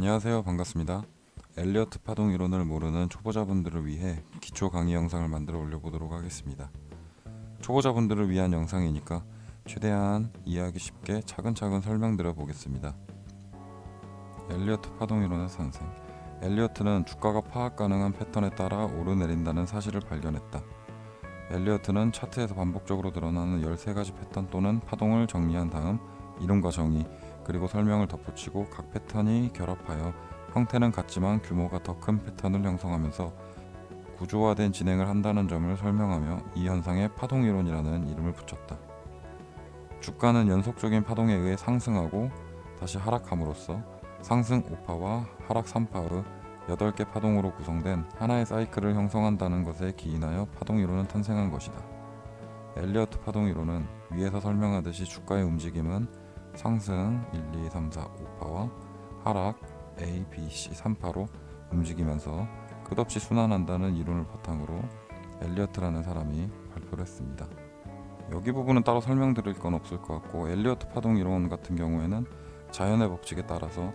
안녕하세요. 반갑습니다. 엘리어트 파동 이론을 모르는 초보자분들을 위해 기초 강의 영상을 만들어 올려보도록 하겠습니다. 초보자분들을 위한 영상이니까 최대한 이해하기 쉽게 차근차근 설명드려 보겠습니다. 엘리어트 파동 이론의 탄생. 엘리어트는 주가가 파악 가능한 패턴에 따라 오르내린다는 사실을 발견했다. 엘리어트는 차트에서 반복적으로 드러나는 13가지 패턴 또는 파동을 정리한 다음 이름과 정의, 그리고 설명을 덧붙이고 각 패턴이 결합하여 형태는 같지만 규모가 더 큰 패턴을 형성하면서 구조화된 진행을 한다는 점을 설명하며 이 현상에 파동이론이라는 이름을 붙였다. 주가는 연속적인 파동에 의해 상승하고 다시 하락함으로써 상승 5파와 하락 3파의 8개 파동으로 구성된 하나의 사이클을 형성한다는 것에 기인하여 파동이론은 탄생한 것이다. 엘리어트 파동이론은 위에서 설명하듯이 주가의 움직임은 상승 1, 2, 3, 4, 5파와 하락 A, B, C 3파로 움직이면서 끝없이 순환한다는 이론을 바탕으로 엘리어트라는 사람이 발표를 했습니다. 여기 부분은 따로 설명드릴 건 없을 것 같고, 엘리어트 파동 이론 같은 경우에는 자연의 법칙에 따라서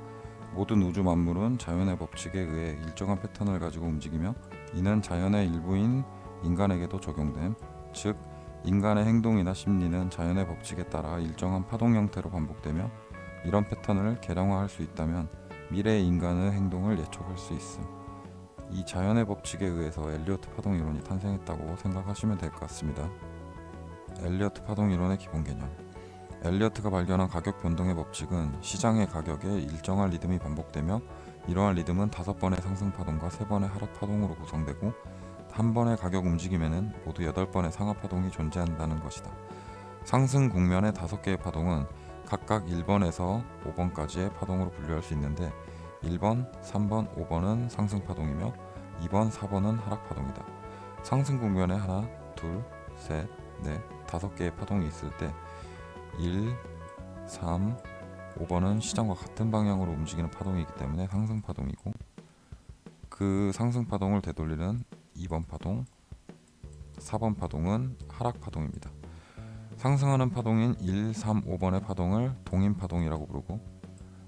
모든 우주 만물은 자연의 법칙에 의해 일정한 패턴을 가지고 움직이며 이는 자연의 일부인 인간에게도 적용됨, 즉 인간의 행동이나 심리는 자연의 법칙에 따라 일정한 파동 형태로 반복되며 이런 패턴을 계량화할 수 있다면 미래의 인간의 행동을 예측할 수 있음. 이 자연의 법칙에 의해서 엘리어트 파동 이론이 탄생했다고 생각하시면 될 것 같습니다. 엘리어트 파동 이론의 기본 개념. 엘리어트가 발견한 가격 변동의 법칙은 시장의 가격에 일정한 리듬이 반복되며 이러한 리듬은 5번의 상승 파동과 3번의 하락 파동으로 구성되고 한 번의 가격 움직임에는 모두 8번의 상하 파동이 존재한다는 것이다. 상승 국면의 5개의 파동은 각각 1번에서 5번까지의 파동으로 분류할 수 있는데 1번, 3번, 5번은 상승 파동이며 2번, 4번은 하락 파동이다. 상승 국면에 하나, 둘, 셋, 넷, 5개의 파동이 있을 때 1, 3, 5번은 시장과 같은 방향으로 움직이는 파동이기 때문에 상승 파동이고, 그 상승 파동을 되돌리는 2번 파동, 4번 파동은 하락 파동입니다. 상승하는 파동인 1, 3, 5번의 파동을 동인 파동이라고 부르고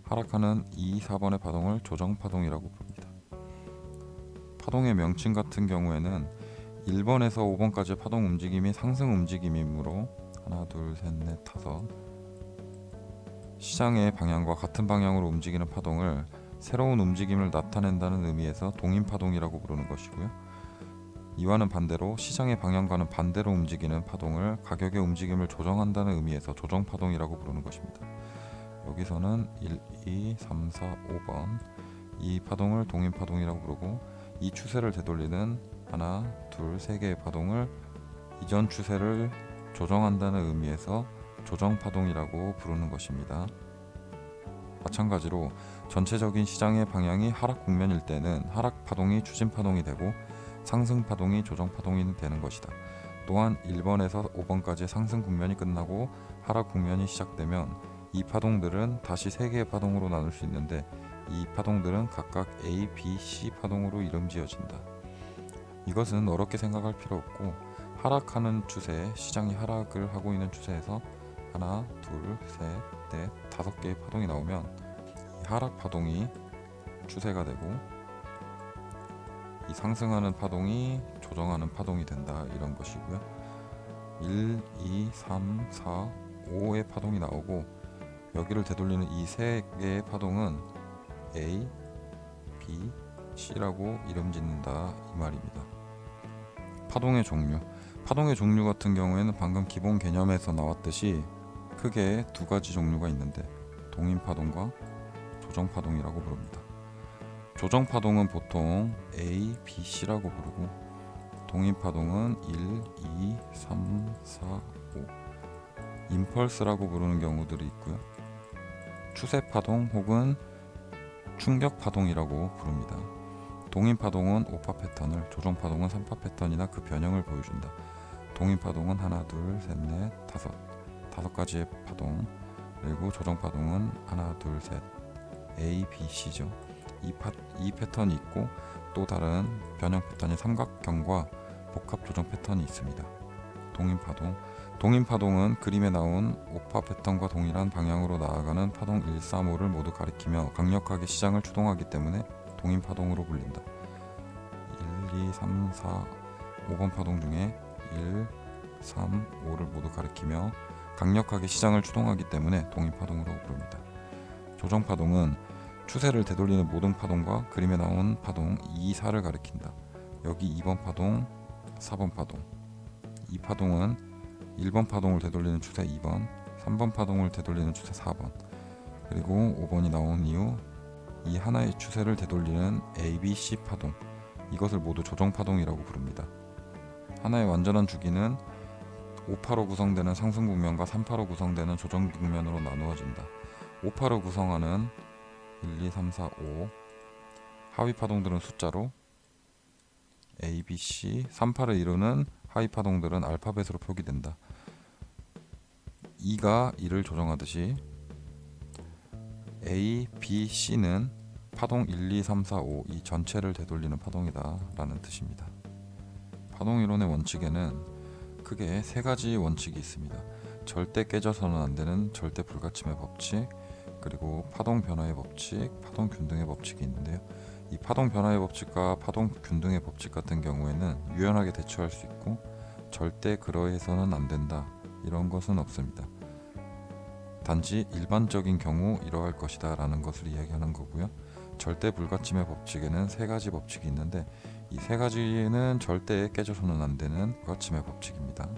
하락하는 2, 4번의 파동을 조정 파동이라고 부릅니다. 파동의 명칭 같은 경우에는 1번에서 5번까지의 파동 움직임이 상승 움직임이므로 하나, 둘, 셋, 넷, 5 시장의 방향과 같은 방향으로 움직이는 파동을 새로운 움직임을 나타낸다는 의미에서 동인 파동이라고 부르는 것이고요. 이와는 반대로 시장의 방향과는 반대로 움직이는 파동을 가격의 움직임을 조정한다는 의미에서 조정 파동이라고 부르는 것입니다. 여기서는 1, 2, 3, 4, 5번 이 파동을 동인 파동이라고 부르고 이 추세를 되돌리는 하나, 둘, 3개의 파동을 이전 추세를 조정한다는 의미에서 조정 파동이라고 부르는 것입니다. 마찬가지로 전체적인 시장의 방향이 하락 국면일 때는 하락 파동이 추진 파동이 되고 상승 파동이 조정 파동이 되는 것이다. 또한 1번에서 5번까지 상승 국면이 끝나고 하락 국면이 시작되면 이 파동들은 다시 3개의 파동으로 나눌 수 있는데 이 파동들은 각각 A, B, C 파동으로 이름 지어진다. 이것은 어렵게 생각할 필요 없고 하락하는 추세, 시장이 하락을 하고 있는 추세에서 하나, 둘, 셋, 넷, 5개의 파동이 나오면 이 하락 파동이 추세가 되고 이 상승하는 파동이 조정하는 파동이 된다, 이런 것이고요. 1, 2, 3, 4, 5의 파동이 나오고 여기를 되돌리는 이 3개의 파동은 A, B, C라고 이름 짓는다, 이 말입니다. 파동의 종류. 파동의 종류 같은 경우에는 방금 기본 개념에서 나왔듯이 크게 2가지 종류가 있는데 동인 파동과 조정 파동이라고 부릅니다. 조정 파동은 보통 A, B, C라고 부르고 동인 파동은 1, 2, 3, 4, 5 임펄스라고 부르는 경우들이 있고요. 추세 파동 혹은 충격 파동이라고 부릅니다. 동인 파동은 5파 패턴을, 조정 파동은 3파 패턴이나 그 변형을 보여준다. 동인 파동은 하나, 둘, 셋, 넷, 5가지의 파동, 그리고 조정 파동은 하나, 둘, 셋, A, B, C죠. 이 패턴이 있고 또 다른 변형 패턴이 삼각형과 복합 조정 패턴이 있습니다. 동인 파동, 동인 파동은 그림에 나온 오파 패턴과 동일한 방향으로 나아가는 파동 1, 3, 5를 모두 가리키며 강력하게 시장을 추동하기 때문에 동인 파동으로 불린다. 1, 2, 3, 4, 5번 파동 중에 1, 3, 5를 모두 가리키며 강력하게 시장을 추동하기 때문에 동인 파동으로 부릅니다. 조정 파동은 추세를 되돌리는 모든 파동과 그림에 나온 파동 2, 4를 가리킨다. 여기 2번 파동, 4번 파동. 이 파동은 1번 파동을 되돌리는 추세 2번, 3번 파동을 되돌리는 추세 4번, 그리고 5번이 나온 이후 이 하나의 추세를 되돌리는 A, B, C 파동, 이것을 모두 조정 파동이라고 부릅니다. 하나의 완전한 주기는 5파로 구성되는 상승 국면과 3파로 구성되는 조정 국면으로 나누어진다. 5파로 구성하는 1, 2, 3, 4, 5 하위 파동들은 숫자로 A, B, C, 3파를 이루는 하위 파동들은 알파벳으로 표기된다. 2가 1을 조정하듯이 A, B, C는 파동 1, 2, 3, 4, 5 이 전체를 되돌리는 파동이다 라는 뜻입니다. 파동 이론의 원칙에는 크게 세 가지 원칙이 있습니다. 절대 깨져서는 안 되는 절대 불가침의 법칙, 그리고 파동 변화의 법칙, 파동 균등의 법칙이 있는데요. 이 파동 변화의 법칙과 파동 균등의 법칙 같은 경우에는 유연하게 대처할 수 있고 절대 그러해서는 안 된다 이런 것은 없습니다. 단지 일반적인 경우 이러할 것이다 라는 것을 이야기하는 거고요. 절대 불가침의 법칙에는 세 가지 법칙이 있는데 이 세 가지는 절대 깨져서는 안 되는 불가침의 법칙입니다.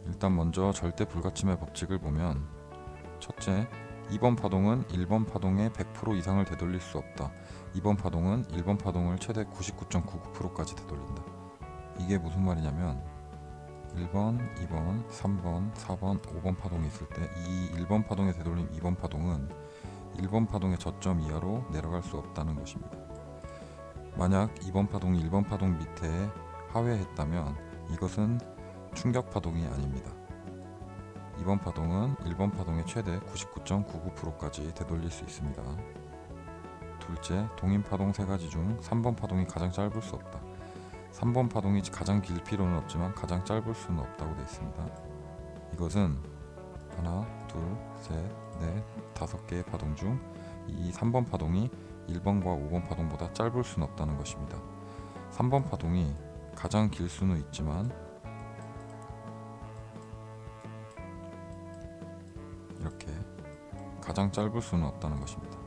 일단 먼저 절대 불가침의 법칙을 보면 첫째, 2번 파동은 1번 파동의 100% 이상을 되돌릴 수 없다. 2번 파동은 1번 파동을 최대 99.99%까지 되돌린다. 이게 무슨 말이냐면 1번, 2번, 3번, 4번, 5번 파동이 있을 때 이 1번 파동에 되돌림 2번 파동은 1번 파동의 저점 이하로 내려갈 수 없다는 것입니다. 만약 2번 파동이 1번 파동 밑에 하회했다면 이것은 충격 파동이 아닙니다. 2번 파동은 1번 파동의 최대 99.99%까지 되돌릴 수 있습니다. 둘째, 동인 파동 세 가지 중 3번 파동이 가장 짧을 수 없다. 3번 파동이 가장 길 필요는 없지만 가장 짧을 수는 없다고 되어 있습니다. 이것은 하나, 둘, 셋, 넷, 5개의 파동 중 이 3번 파동이 1번과 5번 파동보다 짧을 수는 없다는 것입니다. 3번 파동이 가장 길 수는 있지만 이렇게 가장 짧을 수는 없다는 것입니다.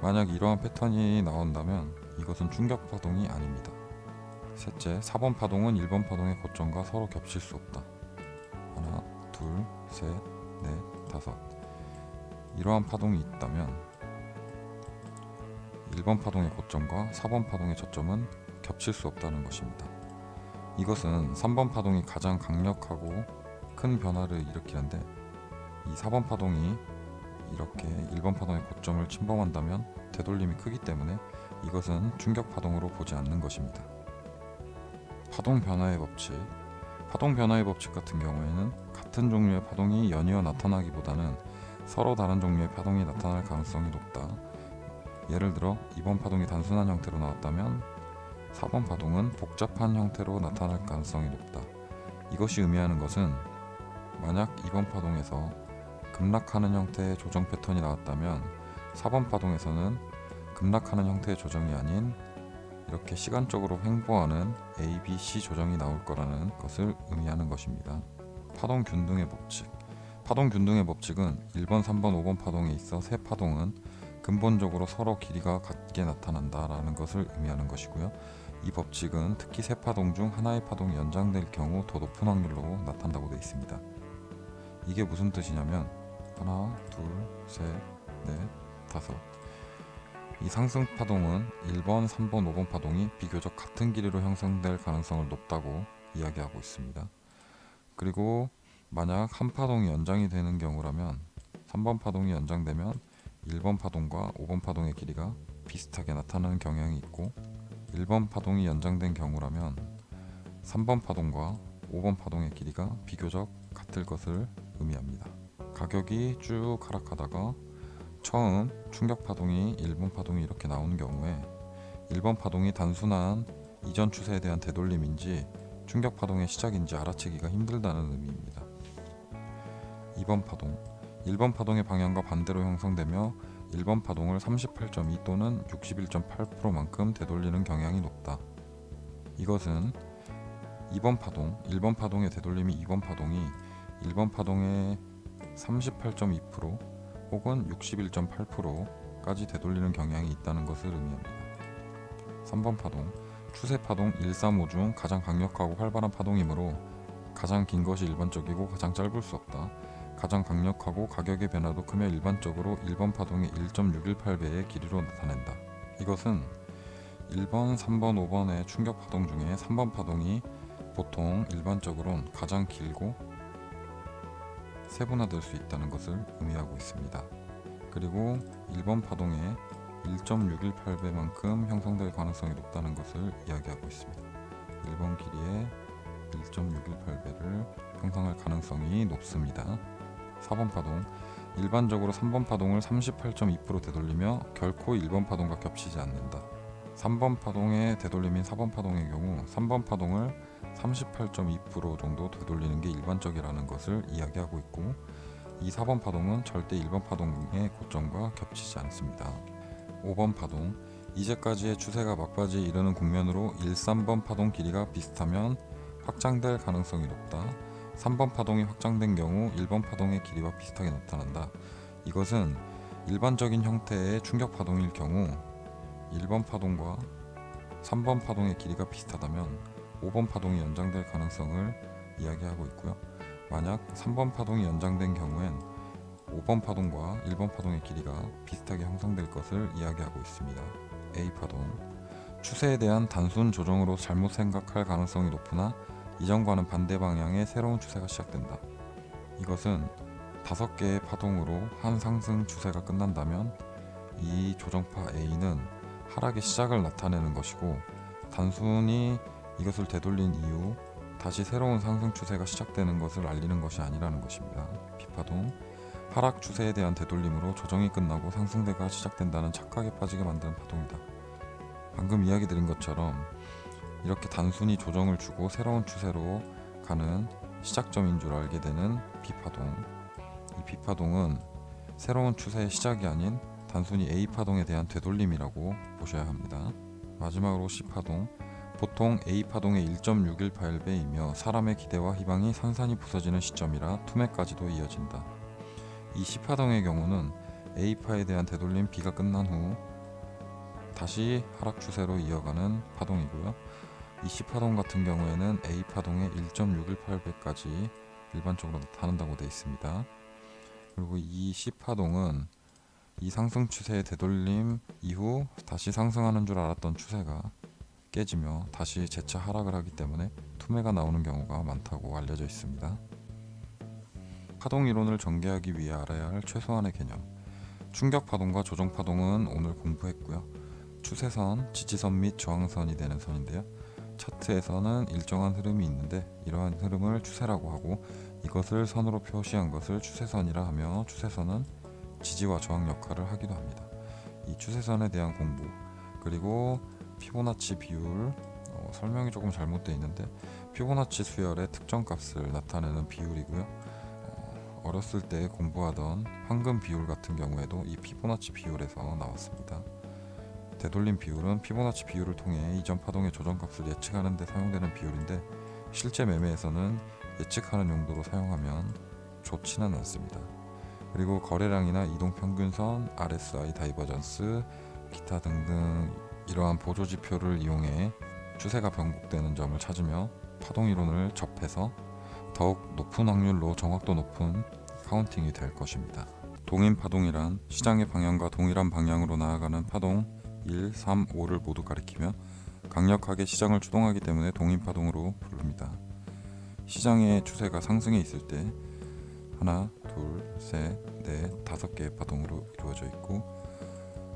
만약 이러한 패턴이 나온다면 이것은 충격 파동이 아닙니다. 셋째, 4번 파동은 1번 파동의 고점과 서로 겹칠 수 없다. 하나, 둘, 셋, 넷, 5. 이러한 파동이 있다면 1번 파동의 고점과 4번 파동의 저점은 겹칠 수 없다는 것입니다. 이것은 3번 파동이 가장 강력하고 큰 변화를 일으키는데 이 4번 파동이 이렇게 1번 파동의 고점을 침범한다면 되돌림이 크기 때문에 이것은 충격 파동으로 보지 않는 것입니다. 파동 변화의 법칙. 파동 변화의 법칙 같은 경우에는 같은 종류의 파동이 연이어 나타나기보다는 서로 다른 종류의 파동이 나타날 가능성이 높다. 예를 들어 2번 파동이 단순한 형태로 나왔다면 4번 파동은 복잡한 형태로 나타날 가능성이 높다. 이것이 의미하는 것은 만약 2번 파동에서 급락하는 형태의 조정 패턴이 나왔다면 4번 파동에서는 급락하는 형태의 조정이 아닌 이렇게 시간적으로 횡보하는 A, B, C 조정이 나올 거라는 것을 의미하는 것입니다. 파동 균등의 법칙. 파동 균등의 법칙은 1번, 3번, 5번 파동에 있어 세 파동은 근본적으로 서로 길이가 같게 나타난다라는 것을 의미하는 것이고요. 이 법칙은 특히 세 파동 중 하나의 파동이 연장될 경우 더 높은 확률로 나타난다고 되어 있습니다. 이게 무슨 뜻이냐면 하나, 둘, 셋, 넷, 5. 이 상승 파동은 1번, 3번, 5번 파동이 비교적 같은 길이로 형성될 가능성을 높다고 이야기하고 있습니다. 그리고 만약 한 파동이 연장이 되는 경우라면 3번 파동이 연장되면 1번 파동과 5번 파동의 길이가 비슷하게 나타나는 경향이 있고 1번 파동이 연장된 경우라면 3번 파동과 5번 파동의 길이가 비교적 같을 것을 의미합니다. 가격이 쭉 하락하다가 처음 충격 파동이 1번 파동이 이렇게 나오는 경우에 1번 파동이 단순한 이전 추세에 대한 되돌림인지 충격 파동의 시작인지 알아채기가 힘들다는 의미입니다. 2번 파동 1번 파동의 방향과 반대로 형성되며 1번 파동을 38.2 또는 61.8%만큼 되돌리는 경향이 높다. 이것은 2번 파동, 1번 파동의 되돌림이 2번 파동이 1번 파동의 38.2% 혹은 61.8%까지 되돌리는 경향이 있다는 것을 의미합니다. 3번 파동, 추세 파동 1, 3, 5 중 가장 강력하고 활발한 파동이므로 가장 긴 것이 일반적이고 가장 짧을 수 없다. 가장 강력하고 가격의 변화도 크며 일반적으로 1번 파동의 1.618배의 길이로 나타낸다. 이것은 1번, 3번, 5번의 충격 파동 중에 3번 파동이 보통 일반적으로는 가장 길고 세분화될 수 있다는 것을 의미하고 있습니다. 그리고 1번 파동의 1.618배만큼 형성될 가능성이 높다는 것을 이야기하고 있습니다. 1번 길이의 1.618배를 형성할 가능성이 높습니다. 4번 파동 일반적으로 3번 파동을 38.2% 되돌리며 결코 1번 파동과 겹치지 않는다. 3번 파동의 되돌림인 4번 파동의 경우 3번 파동을 38.2% 정도 되돌리는 게 일반적이라는 것을 이야기하고 있고 이 4번 파동은 절대 1번 파동의 고점과 겹치지 않습니다. 5번 파동 이제까지의 추세가 막바지에 이르는 국면으로 1, 3번 파동 길이가 비슷하면 확장될 가능성이 높다. 3번 파동이 확장된 경우 1번 파동의 길이와 비슷하게 나타난다. 이것은 일반적인 형태의 충격 파동일 경우 1번 파동과 3번 파동의 길이가 비슷하다면 5번 파동이 연장될 가능성을 이야기하고 있고요. 만약 3번 파동이 연장된 경우엔 5번 파동과 1번 파동의 길이가 비슷하게 형성될 것을 이야기하고 있습니다. A 파동 추세에 대한 단순 조정으로 잘못 생각할 가능성이 높으나 이전과는 반대 방향의 새로운 추세가 시작된다. 이것은 5개의 파동으로 한 상승 추세가 끝난다면 이 조정파 A는 하락의 시작을 나타내는 것이고 단순히 이것을 되돌린 이후 다시 새로운 상승 추세가 시작되는 것을 알리는 것이 아니라는 것입니다. B파동 하락 추세에 대한 되돌림으로 조정이 끝나고 상승세가 시작된다는 착각에 빠지게 만드는 파동이다. 방금 이야기 드린 것처럼 이렇게 단순히 조정을 주고 새로운 추세로 가는 시작점인 줄 알게 되는 B파동. 이 B파동은 새로운 추세의 시작이 아닌 단순히 A파동에 대한 되돌림이라고 보셔야 합니다. 마지막으로 C파동. 보통 A파동의 1.618배이며 사람의 기대와 희망이 산산이 부서지는 시점이라 투매까지도 이어진다. 이 C파동의 경우는 A파에 대한 되돌림 B가 끝난 후 다시 하락 추세로 이어가는 파동이고요. 이 C파동 같은 경우에는 A파동의 1.618배까지 일반적으로 나타난다고 되어 있습니다. 그리고 이 C파동은 이 상승 추세의 되돌림 이후 다시 상승하는 줄 알았던 추세가 깨지며 다시 재차 하락을 하기 때문에 투매가 나오는 경우가 많다고 알려져 있습니다. 파동 이론을 전개하기 위해 알아야 할 최소한의 개념. 충격 파동과 조정 파동은 오늘 공부했고요. 추세선, 지지선 및 저항선이 되는 선인데요. 차트에서는 일정한 흐름이 있는데 이러한 흐름을 추세라고 하고 이것을 선으로 표시한 것을 추세선이라 하며 추세선은 지지와 저항 역할을 하기도 합니다. 이 추세선에 대한 공부 그리고 피보나치 비율 설명이 조금 잘못되어 있는데 피보나치 수열의 특정 값을 나타내는 비율이고요. 어렸을 때 공부하던 황금 비율 같은 경우에도 이 피보나치 비율에서 나왔습니다. 되돌림 비율은 피보나치 비율을 통해 이전 파동의 조정값을 예측하는 데 사용되는 비율인데 실제 매매에서는 예측하는 용도로 사용하면 좋지는 않습니다. 그리고 거래량이나 이동평균선, RSI 다이버전스, 기타 등등 이러한 보조지표를 이용해 추세가 변곡되는 점을 찾으며 파동이론을 접해서 더욱 높은 확률로 정확도 높은 카운팅이 될 것입니다. 동인파동이란 시장의 방향과 동일한 방향으로 나아가는 파동 1, 3, 5를 모두 가리키며 강력하게 시장을 추동하기 때문에 동인파동으로 부릅니다. 시장의 추세가 상승해 있을 때 하나, 둘, 셋, 넷, 5개의 파동으로 이루어져 있고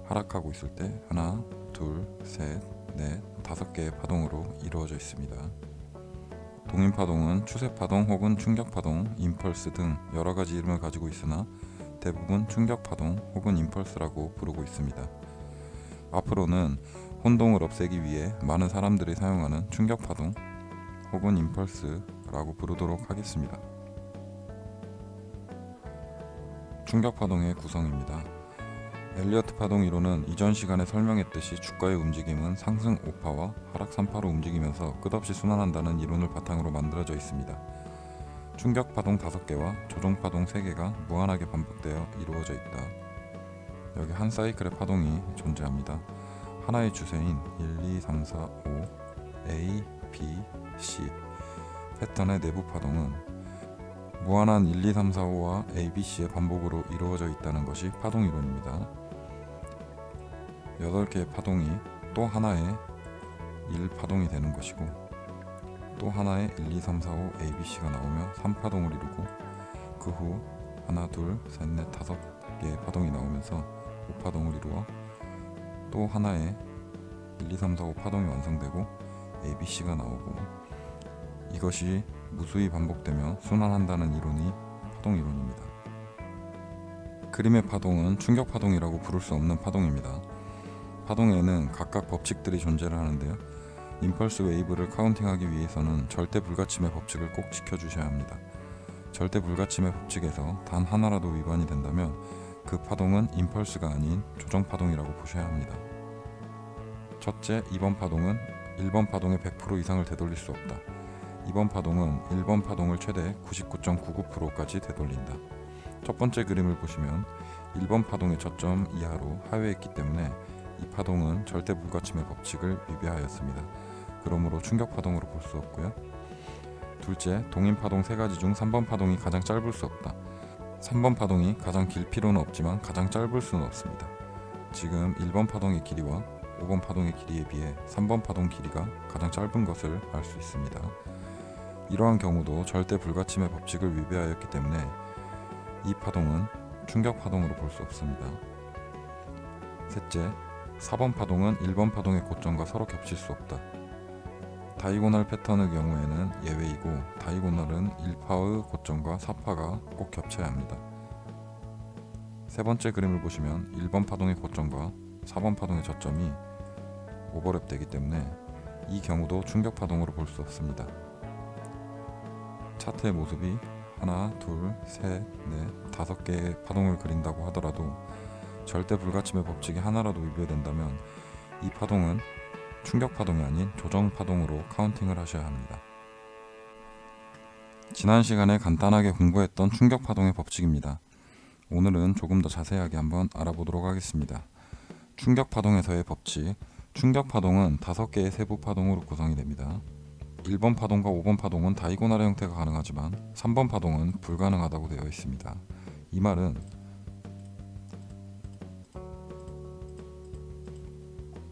하락하고 있을 때 하나, 둘, 셋, 넷, 5개의 파동으로 이루어져 있습니다. 동인파동은 추세파동 혹은 충격파동, 임펄스 등 여러가지 이름을 가지고 있으나 대부분 충격파동 혹은 임펄스라고 부르고 있습니다. 앞으로는 혼동을 없애기 위해 많은 사람들이 사용하는 충격파동 혹은 임펄스라고 부르도록 하겠습니다. 충격 파동의 구성입니다. 엘리어트 파동 이론은 이전 시간에 설명했듯이 주가의 움직임은 상승 5파와 하락 3파로 움직이면서 끝없이 순환한다는 이론을 바탕으로 만들어져 있습니다. 충격 파동 5개와 조정 파동 3개가 무한하게 반복되어 이루어져 있다. 여기 한 사이클의 파동이 존재합니다. 하나의 주세인 1, 2, 3, 4, 5 A, B, C 패턴의 내부 파동은 무한한 1, 2, 3, 4, 5와 A, B, C의 반복으로 이루어져 있다는 것이 파동 이론입니다. 8개의 파동이 또 하나의 1파동이 되는 것이고 또 하나의 1, 2, 3, 4, 5 A, B, C가 나오며 3파동을 이루고 그 후 하나, 둘, 셋, 넷, 5개의 파동이 나오면서 5파동을 이루어 또 하나의 1, 2, 3, 4, 5 파동이 완성되고 A, B, C가 나오고 이것이 무수히 반복되며 순환한다는 이론이 파동 이론입니다. 그림의 파동은 충격 파동이라고 부를 수 없는 파동입니다. 파동에는 각각 법칙들이 존재를 하는데요. 임펄스 웨이브를 카운팅하기 위해서는 절대 불가침의 법칙을 꼭 지켜주셔야 합니다. 절대 불가침의 법칙에서 단 하나라도 위반이 된다면 그 파동은 임펄스가 아닌 조정 파동이라고 보셔야 합니다. 첫째, 2번 파동은 1번 파동의 100% 이상을 되돌릴 수 없다. 2번 파동은 1번 파동을 최대 99.99%까지 되돌린다. 첫 번째 그림을 보시면 1번 파동의 저점 이하로 하회했기 때문에 이 파동은 절대 불가침의 법칙을 위배하였습니다. 그러므로 충격 파동으로 볼 수 없고요. 둘째, 동인 파동 3가지 중 3번 파동이 가장 짧을 수 없다. 3번 파동이 가장 길 필요는 없지만 가장 짧을 수는 없습니다. 지금 1번 파동의 길이와 5번 파동의 길이에 비해 3번 파동 길이가 가장 짧은 것을 알 수 있습니다. 이러한 경우도 절대 불가침의 법칙을 위배하였기 때문에 이 파동은 충격 파동으로 볼 수 없습니다. 셋째, 4번 파동은 1번 파동의 고점과 서로 겹칠 수 없다. 다이고널 패턴의 경우에는 예외이고 다이고널은 1파의 고점과 4파가 꼭 겹쳐야 합니다. 세 번째 그림을 보시면 1번 파동의 고점과 4번 파동의 저점이 오버랩 되기 때문에 이 경우도 충격 파동으로 볼 수 없습니다. 차트의 모습이 하나, 둘, 셋, 넷, 5개의 파동을 그린다고 하더라도 절대 불가침의 법칙이 하나라도 위배된다면 이 파동은 충격 파동이 아닌 조정 파동으로 카운팅을 하셔야 합니다. 지난 시간에 간단하게 공부했던 충격 파동의 법칙입니다. 오늘은 조금 더 자세하게 한번 알아보도록 하겠습니다. 충격 파동에서의 법칙. 충격 파동은 5개의 세부 파동으로 구성이 됩니다. 1번 파동과 5번 파동은 다이고널의 형태가 가능하지만 3번 파동은 불가능하다고 되어 있습니다. 이 말은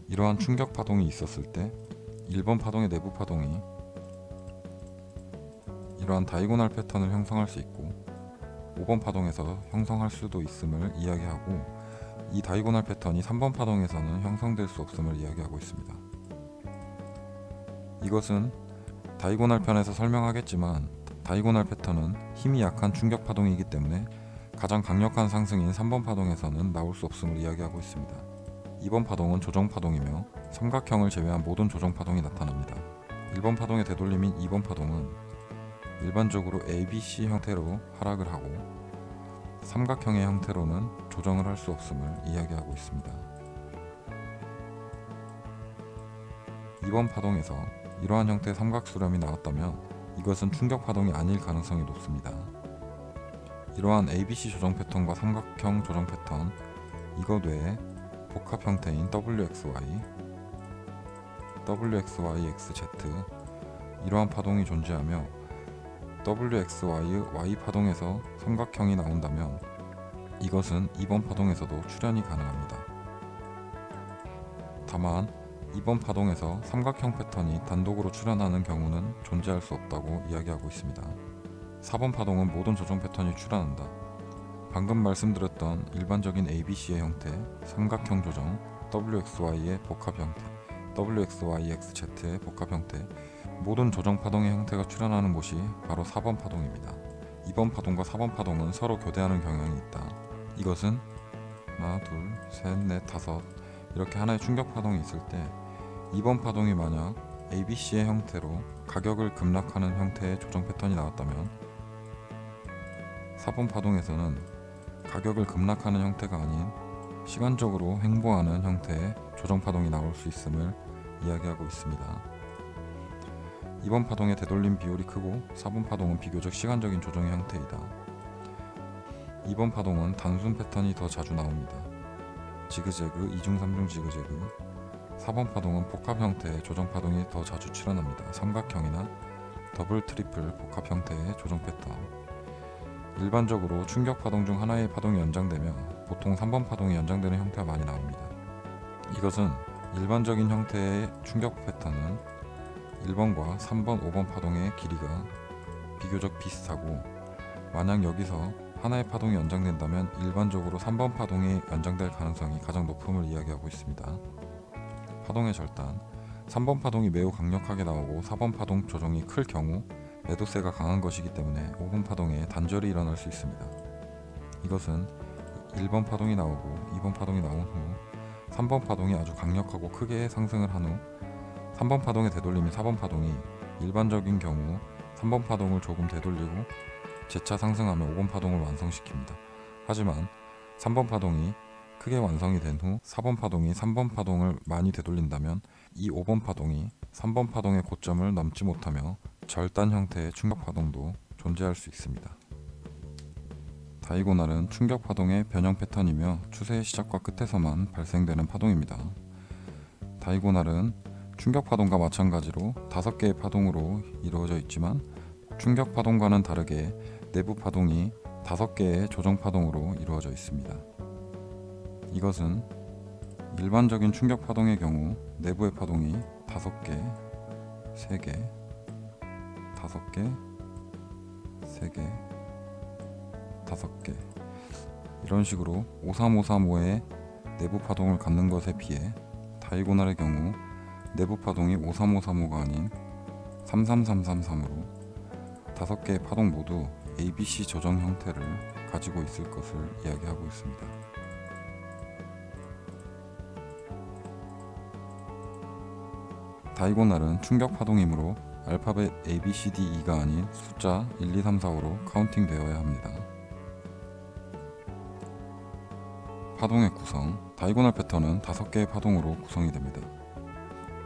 이러한 충격 파동이 있었을 때 1번 파동의 내부 파동이 이러한 다이고널 패턴을 형성할 수 있고 5번 파동에서 형성할 수도 있음을 이야기하고 이 다이고널 패턴이 3번 파동에서는 형성될 수 없음을 이야기하고 있습니다. 이것은 다이고널 편에서 설명하겠지만 다이고널 패턴은 힘이 약한 충격 파동이기 때문에 가장 강력한 상승인 3번 파동에서는 나올 수 없음을 이야기하고 있습니다. 2번 파동은 조정 파동이며 삼각형을 제외한 모든 조정 파동이 나타납니다. 1번 파동의 되돌림인 2번 파동은 일반적으로 ABC 형태로 하락을 하고 삼각형의 형태로는 조정을 할 수 없음을 이야기하고 있습니다. 2번 파동에서 이러한 형태의 삼각수렴이 나왔다면 이것은 충격 파동이 아닐 가능성이 높습니다. 이러한 ABC 조정 패턴과 삼각형 조정 패턴, 이것 외에 복합 형태인 WXY, WXYXZ 이러한 파동이 존재하며 WXY의 Y 파동에서 삼각형이 나온다면 이것은 2번 파동에서도 출현이 가능합니다. 다만 2번 파동에서 삼각형 패턴이 단독으로 출현하는 경우는 존재할 수 없다고 이야기하고 있습니다. 4번 파동은 모든 조정 패턴이 출현한다. 방금 말씀드렸던 일반적인 ABC의 형태, 삼각형 조정, WXY의 복합 형태, WXYXZ의 복합 형태, 모든 조정 파동의 형태가 출현하는 곳이 바로 4번 파동입니다. 2번 파동과 4번 파동은 서로 교대하는 경향이 있다. 이것은 하나, 둘, 셋, 넷, 5 이렇게 하나의 충격 파동이 있을 때 2번 파동이 만약 ABC의 형태로 가격을 급락하는 형태의 조정 패턴이 나왔다면 4번 파동에서는 가격을 급락하는 형태가 아닌 시간적으로 횡보하는 형태의 조정파동이 나올 수 있음을 이야기하고 있습니다. 2번 파동의 되돌림 비율이 크고 4번 파동은 비교적 시간적인 조정의 형태이다. 2번 파동은 단순 패턴이 더 자주 나옵니다. 지그재그, 2중 3중 지그재그. 4번 파동은 복합 형태의 조정 파동이 더 자주 출현합니다. 삼각형이나 더블, 트리플 복합 형태의 조정 패턴. 일반적으로 충격 파동 중 하나의 파동이 연장되며 보통 3번 파동이 연장되는 형태가 많이 나옵니다. 이것은 일반적인 형태의 충격 패턴은 1번과 3번, 5번 파동의 길이가 비교적 비슷하고, 만약 여기서 하나의 파동이 연장된다면 일반적으로 3번 파동이 연장될 가능성이 가장 높음을 이야기하고 있습니다. 파동의 절단, 3번 파동이 매우 강력하게 나오고 4번 파동 조정이 클 경우 매도세가 강한 것이기 때문에 5번 파동에 단절이 일어날 수 있습니다. 이것은 1번 파동이 나오고 2번 파동이 나온 후 3번 파동이 아주 강력하고 크게 상승을 한 후 3번 파동의 되돌림인 4번 파동이 일반적인 경우 3번 파동을 조금 되돌리고 재차 상승하며 5번 파동을 완성시킵니다. 하지만 3번 파동이 크게 완성이 된 후 4번 파동이 3번 파동을 많이 되돌린다면 이 5번 파동이 3번 파동의 고점을 넘지 못하며 절단 형태의 충격 파동도 존재할 수 있습니다. 다이고날은 충격 파동의 변형 패턴이며 추세의 시작과 끝에서만 발생되는 파동입니다. 다이고날은 충격 파동과 마찬가지로 5개의 파동으로 이루어져 있지만 충격 파동과는 다르게 내부 파동이 5개의 조정 파동으로 이루어져 있습니다. 이것은 일반적인 충격 파동의 경우 내부의 파동이 5개, 3개, 5개, 3개, 5개 이런 식으로 53535의 내부 파동을 갖는 것에 비해 다이고날의 경우 내부 파동이 53535가 아닌 33333으로 5개의 파동 모두 ABC 조정 형태를 가지고 있을 것을 이야기하고 있습니다. 다이고날은 충격 파동이므로 알파벳 ABCDE가 아닌 숫자 1, 2, 3, 4, 5로 카운팅 되어야 합니다. 파동의 구성, 다이고날 패턴은 5개의 파동으로 구성이 됩니다.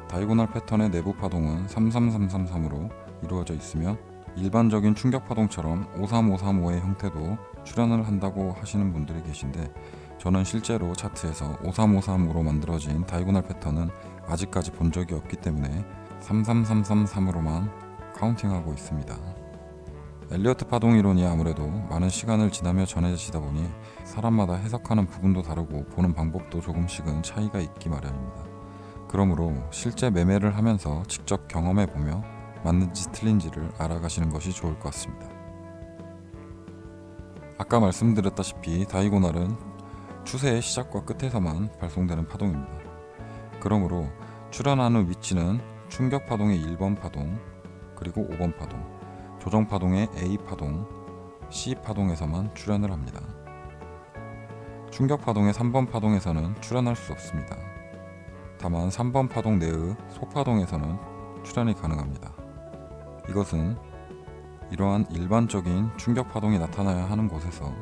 다이고날 패턴의 내부 파동은 33333으로 이루어져 있으며 일반적인 충격 파동처럼 53535의 형태도 출현을 한다고 하시는 분들이 계신데, 저는 실제로 차트에서 53535로 만들어진 다이고날 패턴은 아직까지 본 적이 없기 때문에 33333으로만 카운팅하고 있습니다. 엘리어트 파동 이론이 아무래도 많은 시간을 지나며 전해지다 보니 사람마다 해석하는 부분도 다르고 보는 방법도 조금씩은 차이가 있기 마련입니다. 그러므로 실제 매매를 하면서 직접 경험해 보며 맞는지 틀린지를 알아가시는 것이 좋을 것 같습니다. 아까 말씀드렸다시피 다이고날은 추세의 시작과 끝에서만 발송되는 파동입니다. 그러므로 출현한 후 위치는 충격 파동의 1번 파동, 그리고 5번 파동, 조정 파동의 A 파동, C 파동에서만 출현을 합니다. 충격 파동의 3번 파동에서는 출현할 수 없습니다. 다만 3번 파동 내의 소파동에서는 출현이 가능합니다. 이것은 이러한 일반적인 충격 파동이 나타나야 하는 곳에서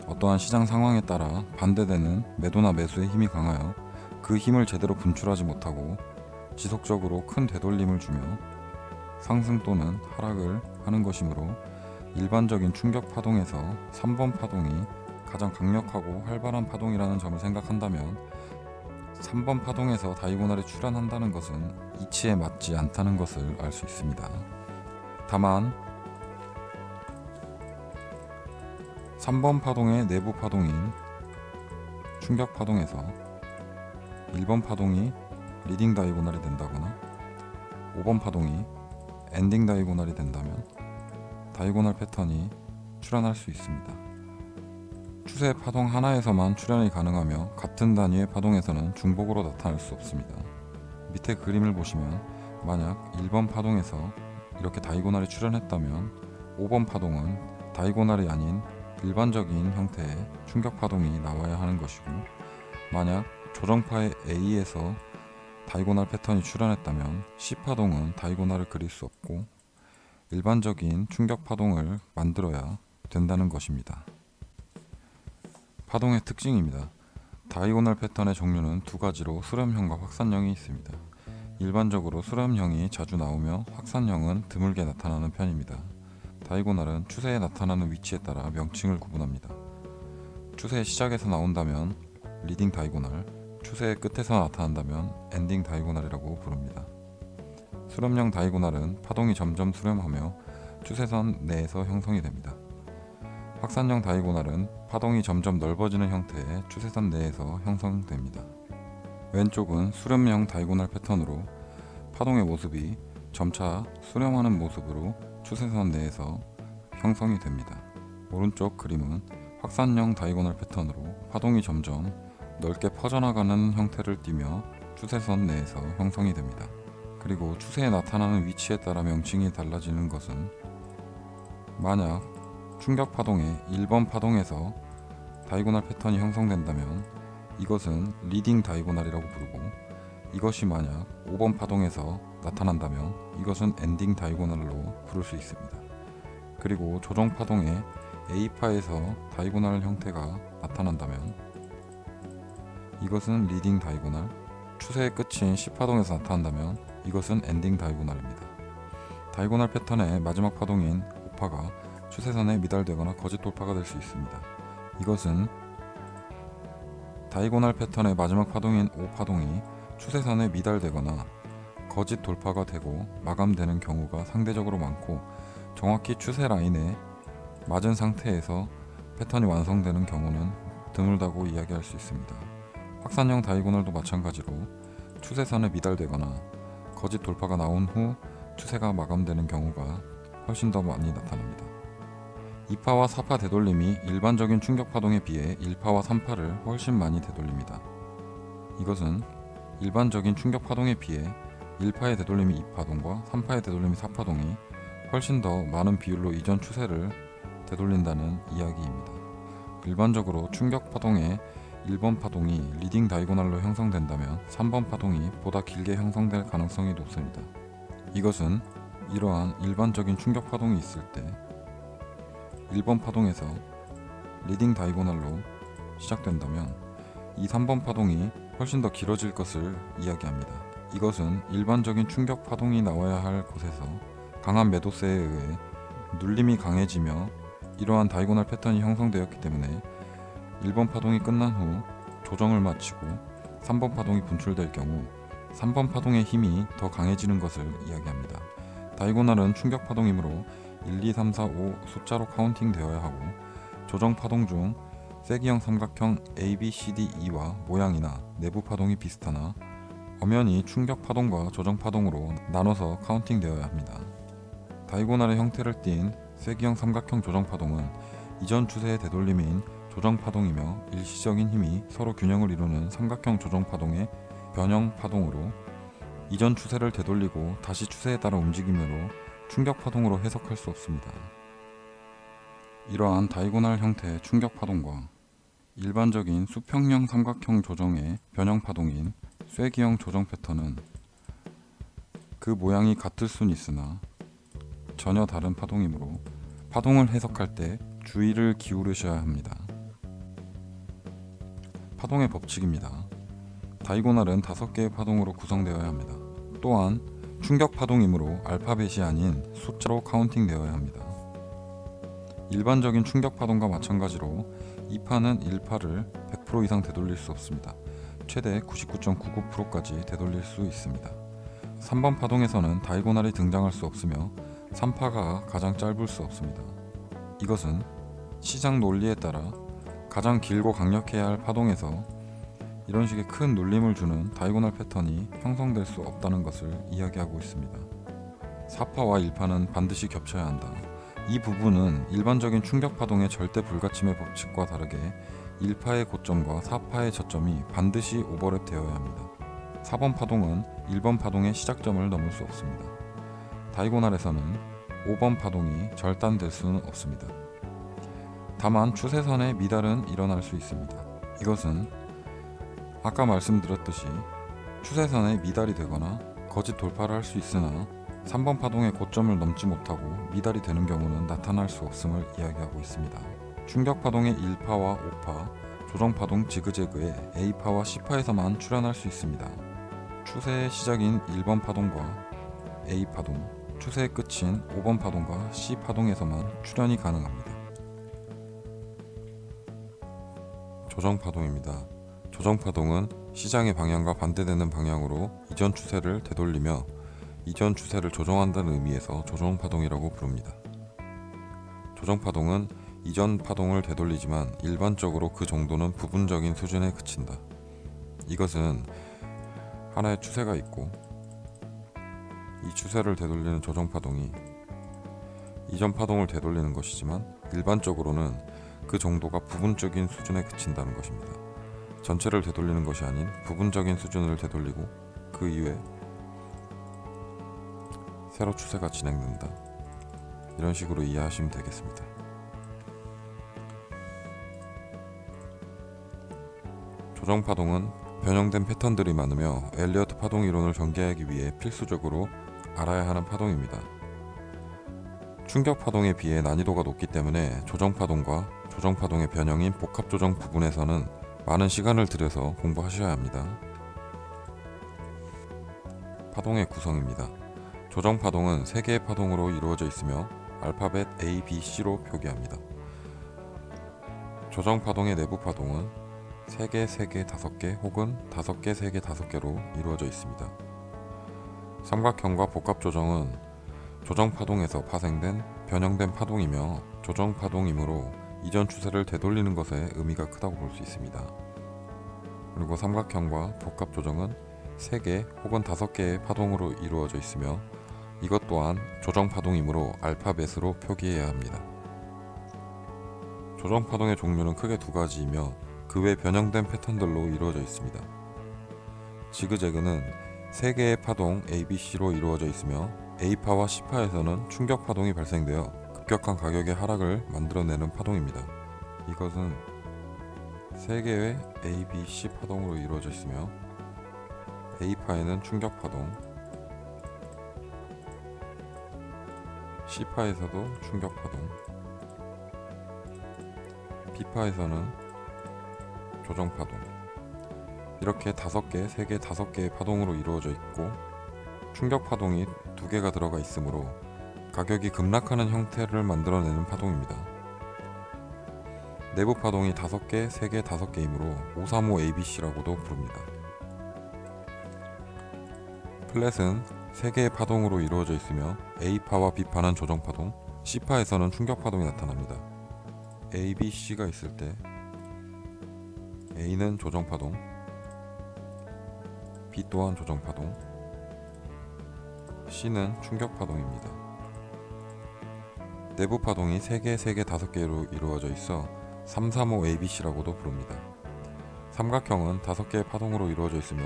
어떠한 시장 상황에 따라 반대되는 매도나 매수의 힘이 강하여 그 힘을 제대로 분출하지 못하고 지속적으로 큰 되돌림을 주며 상승 또는 하락을 하는 것이므로 일반적인 충격 파동에서 3번 파동이 가장 강력하고 활발한 파동이라는 점을 생각한다면 3번 파동에서 다이고날이 출현한다는 것은 이치에 맞지 않다는 것을 알 수 있습니다. 다만 3번 파동의 내부 파동인 충격 파동에서 1번 파동이 리딩 다이고날이 된다거나 5번 파동이 엔딩 다이고날이 된다면 다이고날 패턴이 출현할 수 있습니다. 추세 파동 하나에서만 출현이 가능하며 같은 단위의 파동에서는 중복으로 나타날 수 없습니다. 밑에 그림을 보시면 만약 1번 파동에서 이렇게 다이고날이 출현했다면 5번 파동은 다이고날이 아닌 일반적인 형태의 충격 파동이 나와야 하는 것이고, 만약 조정파의 A에서 다이고날 패턴이 출현했다면 C 파동은 다이고날을 그릴 수 없고 일반적인 충격 파동을 만들어야 된다는 것입니다. 파동의 특징입니다. 다이고널 패턴의 종류는 두 가지로 수렴형과 확산형이 있습니다. 일반적으로 수렴형이 자주 나오며 확산형은 드물게 나타나는 편입니다. 다이고널은 추세에 나타나는 위치에 따라 명칭을 구분합니다. 추세의 시작에서 나온다면 리딩 다이고널, 추세의 끝에서 나타난다면 엔딩 다이고널이라고 부릅니다. 수렴형 다이고널은 파동이 점점 수렴하며 추세선 내에서 형성이 됩니다. 확산형 다이고널은 파동이 점점 넓어지는 형태의 추세선 내에서 형성됩니다. 왼쪽은 수렴형 다이고널 패턴으로 파동의 모습이 점차 수렴하는 모습으로 추세선 내에서 형성이 됩니다. 오른쪽 그림은 확산형 다이고널 패턴으로 파동이 점점 넓게 퍼져나가는 형태를 띠며 추세선 내에서 형성이 됩니다. 그리고 추세에 나타나는 위치에 따라 명칭이 달라지는 것은 만약 충격 파동의 1번 파동에서 다이고널 패턴이 형성된다면 이것은 리딩 다이고널이라고 부르고, 이것이 만약 5번 파동에서 나타난다면 이것은 엔딩 다이고널로 부를 수 있습니다. 그리고 조정 파동의 A파에서 다이고널 형태가 나타난다면 이것은 리딩 다이고널, 추세의 끝인 C파동에서 나타난다면 이것은 엔딩 다이고널입니다. 다이고널 패턴의 마지막 파동인 5파가 추세선에 미달되거나 거짓 돌파가 될 수 있습니다. 이것은 다이고널 패턴의 마지막 파동인 5파동이 추세선에 미달되거나 거짓 돌파가 되고 마감되는 경우가 상대적으로 많고, 정확히 추세 라인에 맞은 상태에서 패턴이 완성되는 경우는 드물다고 이야기할 수 있습니다. 확산형 다이고널도 마찬가지로 추세선에 미달되거나 거짓 돌파가 나온 후 추세가 마감되는 경우가 훨씬 더 많이 나타납니다. 2파와 4파 되돌림이 일반적인 충격 파동에 비해 1파와 3파를 훨씬 많이 되돌립니다. 이것은 일반적인 충격 파동에 비해 1파의 되돌림이 2파동과 3파의 되돌림이 4파동이 훨씬 더 많은 비율로 이전 추세를 되돌린다는 이야기입니다. 일반적으로 충격 파동의 1번 파동이 리딩 다이고널로 형성된다면 3번 파동이 보다 길게 형성될 가능성이 높습니다. 이것은 이러한 일반적인 충격 파동이 있을 때 1번 파동에서 리딩 다이고널로 시작된다면 이 3번 파동이 훨씬 더 길어질 것을 이야기합니다. 이것은 일반적인 충격 파동이 나와야 할 곳에서 강한 매도세에 의해 눌림이 강해지며 이러한 다이고널 패턴이 형성되었기 때문에 1번 파동이 끝난 후 조정을 마치고 3번 파동이 분출될 경우 3번 파동의 힘이 더 강해지는 것을 이야기합니다. 다이고널은 충격 파동이므로 1, 2, 3, 4, 5 숫자로 카운팅 되어야 하고, 조정 파동 중 세기형 삼각형 A, B, C, D, E와 모양이나 내부 파동이 비슷하나 엄연히 충격 파동과 조정 파동으로 나눠서 카운팅 되어야 합니다. 다이고널의 형태를 띤 세기형 삼각형 조정 파동은 이전 추세의 되돌림인 조정 파동이며 일시적인 힘이 서로 균형을 이루는 삼각형 조정 파동의 변형 파동으로 이전 추세를 되돌리고 다시 추세에 따라 움직이므로 충격 파동으로 해석할 수 없습니다. 이러한 다이고널 형태의 충격 파동과 일반적인 수평형 삼각형 조정의 변형 파동인 쐐기형 조정 패턴은 그 모양이 같을 순 있으나 전혀 다른 파동이므로 파동을 해석할 때 주의를 기울이셔야 합니다. 파동의 법칙입니다. 다이고널은 5개의 파동으로 구성되어야 합니다. 또한 충격 파동이므로 알파벳이 아닌 숫자로 카운팅 되어야 합니다. 일반적인 충격 파동과 마찬가지로 2파는 1파를 100% 이상 되돌릴 수 없습니다. 최대 99.99%까지 되돌릴 수 있습니다. 3번 파동에서는 다이고널이 등장할 수 없으며 3파가 가장 짧을 수 없습니다. 이것은 시장 논리에 따라 가장 길고 강력해야 할 파동에서 이런 식의 큰 눌림을 주는 다이고널 패턴이 형성될 수 없다는 것을 이야기하고 있습니다. 4파와 1파는 반드시 겹쳐야 한다. 이 부분은 일반적인 충격 파동의 절대 불가침의 법칙과 다르게 1파의 고점과 4파의 저점이 반드시 오버랩 되어야 합니다. 4번 파동은 1번 파동의 시작점을 넘을 수 없습니다. 다이고널에서는 5번 파동이 절단될 수는 없습니다. 다만 추세선의 미달은 일어날 수 있습니다. 이것은 아까 말씀드렸듯이 추세선에 미달이 되거나 거짓 돌파를 할 수 있으나 3번 파동의 고점을 넘지 못하고 미달이 되는 경우는 나타날 수 없음을 이야기하고 있습니다. 충격 파동의 1파와 5파, 조정파동 지그재그에 A파와 C파에서만 출현할 수 있습니다. 추세의 시작인 1번 파동과 A파동, 추세의 끝인 5번 파동과 C파동에서만 출현이 가능합니다. 조정파동입니다. 조정파동은 시장의 방향과 반대되는 방향으로 이전 추세를 되돌리며 이전 추세를 조정한다는 의미에서 조정파동이라고 부릅니다. 조정파동은 이전 파동을 되돌리지만 일반적으로 그 정도는 부분적인 수준에 그친다. 이것은 하나의 추세가 있고 이 추세를 되돌리는 조정파동이 이전 파동을 되돌리는 것이지만 일반적으로는 그 정도가 부분적인 수준에 그친다는 것입니다. 전체를 되돌리는 것이 아닌 부분적인 수준을 되돌리고 그 이후에 새로 추세가 진행된다. 이런 식으로 이해하시면 되겠습니다. 조정파동은 변형된 패턴들이 많으며 엘리어트 파동 이론을 전개하기 위해 필수적으로 알아야 하는 파동입니다. 충격파동에 비해 난이도가 높기 때문에 조정파동과 조정파동의 변형인 복합조정 부분에서는 많은 시간을 들여서 공부하셔야 합니다. 파동의 구성입니다. 조정파동은 3개의 파동으로 이루어져 있으며 알파벳 A, B, C로 표기합니다. 조정파동의 내부 파동은 3개, 3개, 5개 혹은 5개, 3개, 5개로 이루어져 있습니다. 삼각형과 복합조정은 조정파동에서 파생된 변형된 파동이며 조정파동이므로 이전 추세를 되돌리는 것에 의미가 크다고 볼 수 있습니다. 그리고 삼각형과 복합조정은 3개 혹은 5개의 파동으로 이루어져 있으며 이것 또한 조정파동이므로 알파벳으로 표기해야 합니다. 조정파동의 종류는 크게 2가지이며 그 외 변형된 패턴들로 이루어져 있습니다. 지그재그는 3개의 파동 ABC로 이루어져 있으며 A파와 C파에서는 충격파동이 발생되어 급격한 가격의 하락을 만들어내는 파동입니다. 이것은 3개의 ABC 파동으로 이루어져 있으며 A파에는 충격파동, C파에서도 충격파동, B파에서는 조정파동, 이렇게 5개, 3개, 5개의 파동으로 이루어져 있고 충격파동이 2개가 들어가 있으므로 가격이 급락하는 형태를 만들어내는 파동입니다. 내부 파동이 5개, 3개, 5개이므로 535ABC라고도 부릅니다. 플랫은 3개의 파동으로 이루어져 있으며 A파와 B파는 조정파동, C파에서는 충격파동이 나타납니다. A, B, C가 있을 때 A는 조정파동, B 또한 조정파동, C는 충격파동입니다. 내부 파동이 3개, 3개, 5개로 이루어져 있어 335ABC라고도 부릅니다. 삼각형은 5개의 파동으로 이루어져 있으며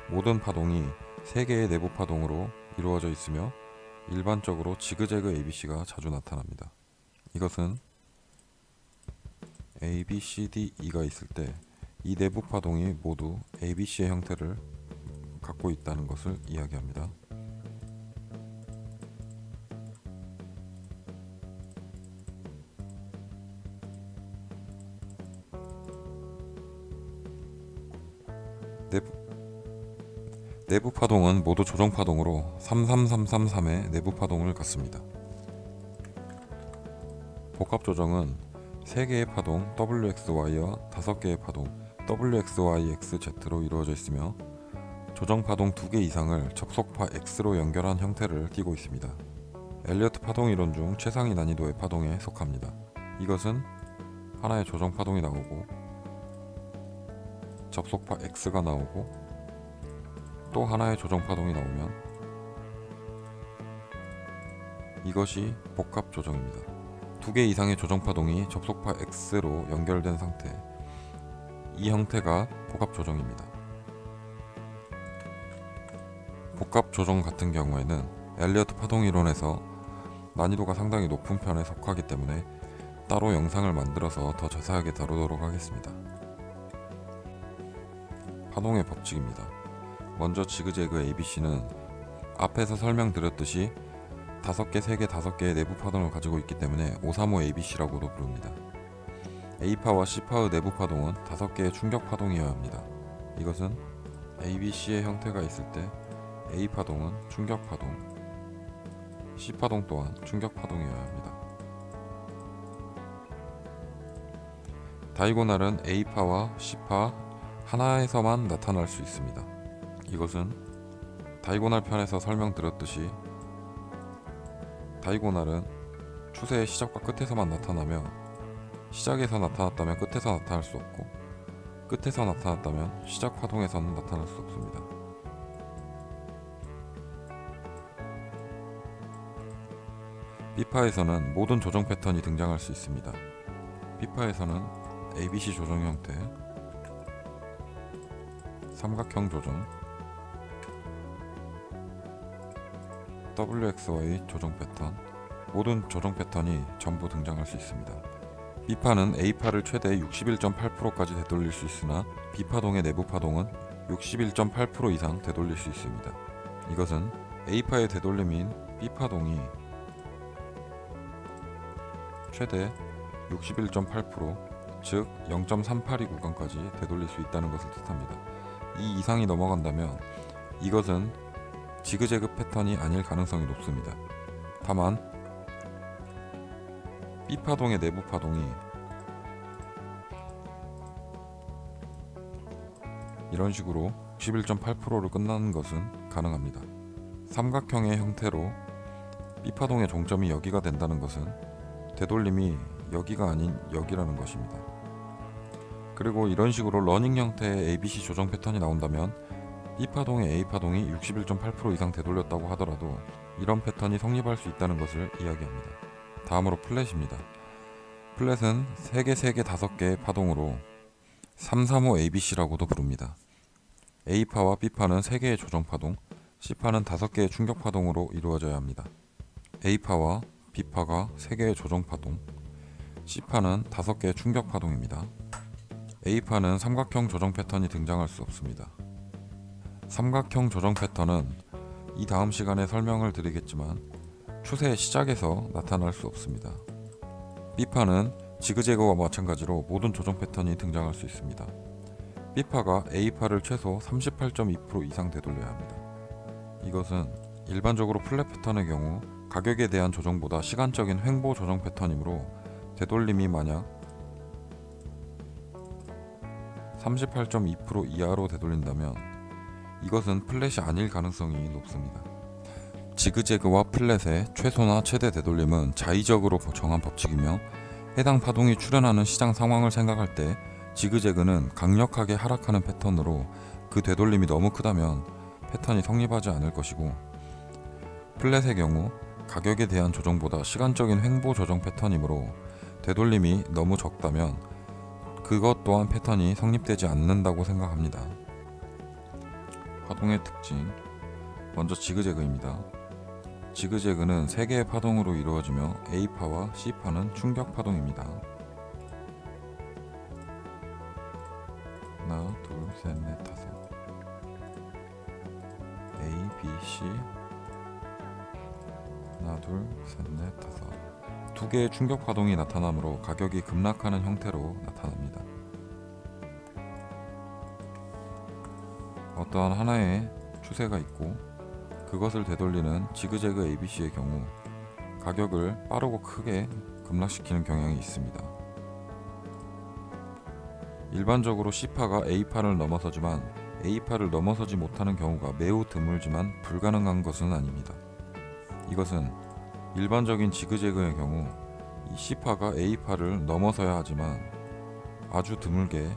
모든 파동이 3개의 내부 파동으로 이루어져 있으며 일반적으로 지그재그 ABC가 자주 나타납니다. 이것은 A, B, C, D, E가 있을 때 이 내부 파동이 모두 ABC의 형태를 갖고 있다는 것을 이야기합니다. 내부 파동은 모두 조정 파동으로 33333의 내부 파동을 갖습니다. 복합 조정은 3개의 파동 WXY와 5개의 파동 WXYXZ로 이루어져 있으며 조정 파동 2개 이상을 접속파 X로 연결한 형태를 띠고 있습니다. 엘리어트 파동 이론 중 최상위 난이도의 파동에 속합니다. 이것은 하나의 조정 파동이 나오고 접속파 X가 나오고 또 하나의 조정 파동이 나오면 이것이 복합 조정입니다. 2개 이상의 조정 파동이 접속파 X로 연결된 상태, 이 형태가 복합 조정입니다. 복합 조정 같은 경우에는 엘리어트 파동 이론에서 난이도가 상당히 높은 편에 속하기 때문에 따로 영상을 만들어서 더 자세하게 다루도록 하겠습니다. 파동의 법칙입니다. 먼저 지그재그 ABC는 앞에서 설명드렸듯이 5개, 3개, 5개의 내부 파동을 가지고 있기 때문에 535ABC라고도 부릅니다. A파와 C파의 내부 파동은 5개의 충격 파동이어야 합니다. 이것은 ABC의 형태가 있을 때 A파동은 충격 파동, C파동 또한 충격 파동이어야 합니다. 다이고날은 A파와 C파 하나에서만 나타날 수 있습니다. 이것은 다이고날 편에서 설명드렸듯이 다이고날은 추세의 시작과 끝에서만 나타나며 시작에서 나타났다면 끝에서 나타날 수 없고 끝에서 나타났다면 시작 파동에서는 나타날 수 없습니다. B파에서는 모든 조정 패턴이 등장할 수 있습니다. B파에서는 ABC 조정 형태, 삼각형 조정, WXY 조정 패턴, 모든 조정 패턴이 전부 등장할 수 있습니다. B파는 A파를 최대 61.8%까지 되돌릴 수 있으나 B파동의 내부 파동은 61.8% 이상 되돌릴 수 있습니다. 이것은 A파의 되돌림인 B파동이 최대 61.8%, 즉 0.382 구간까지 되돌릴 수 있다는 것을 뜻합니다. 이 이상이 넘어간다면 이것은 지그재그 패턴이 아닐 가능성이 높습니다. 다만 B파동의 내부 파동이 이런 식으로 61.8%로 끝나는 것은 가능합니다. 삼각형의 형태로 B파동의 종점이 여기가 된다는 것은 되돌림이 여기가 아닌 여기라는 것입니다. 그리고 이런 식으로 러닝 형태의 ABC 조정 패턴이 나온다면 B파동의 A파동이 61.8% 이상 되돌렸다고 하더라도 이런 패턴이 성립할 수 있다는 것을 이야기합니다. 다음으로 플랫입니다. 플랫은 3개, 3개, 5개의 파동으로 335 ABC라고도 부릅니다. A파와 B파는 3개의 조정 파동, C파는 5개의 충격 파동으로 이루어져야 합니다. A파와 B파가 3개의 조정 파동, C파는 5개의 충격 파동입니다. A파는 삼각형 조정 패턴이 등장할 수 없습니다. 삼각형 조정 패턴은 이 다음 시간에 설명을 드리겠지만 추세의 시작에서 나타날 수 없습니다. B파는 지그재그와 마찬가지로 모든 조정 패턴이 등장할 수 있습니다. B파가 A파를 최소 38.2% 이상 되돌려야 합니다. 이것은 일반적으로 플랫 패턴의 경우 가격에 대한 조정보다 시간적인 횡보 조정 패턴이므로 되돌림이 만약 38.2% 이하로 되돌린다면 이것은 플랫이 아닐 가능성이 높습니다. 지그재그와 플랫의 최소나 최대 되돌림은 자의적으로 정한 법칙이며 해당 파동이 출현하는 시장 상황을 생각할 때 지그재그는 강력하게 하락하는 패턴으로 그 되돌림이 너무 크다면 패턴이 성립하지 않을 것이고 플랫의 경우 가격에 대한 조정보다 시간적인 횡보 조정 패턴이므로 되돌림이 너무 적다면 그것 또한 패턴이 성립되지 않는다고 생각합니다. 파동의 특징, 먼저 지그재그입니다. 지그재그는 3개의 파동으로 이루어지며 A파와 C파는 충격 파동입니다. 하나, 둘, 셋, 넷, 다섯. A, B, C. 하나, 둘, 셋, 넷, 다섯. 2개의 충격 파동이 나타나므로 가격이 급락하는 형태로 나타납니다. 어떠한 하나의 추세가 있고 그것을 되돌리는 지그재그 ABC의 경우 가격을 빠르고 크게 급락시키는 경향이 있습니다. 일반적으로 C파가 A파를 넘어서지만 A파를 넘어서지 못하는 경우가 매우 드물지만 불가능한 것은 아닙니다. 이것은 일반적인 지그재그의 경우 이 C파가 A파를 넘어서야 하지만 아주 드물게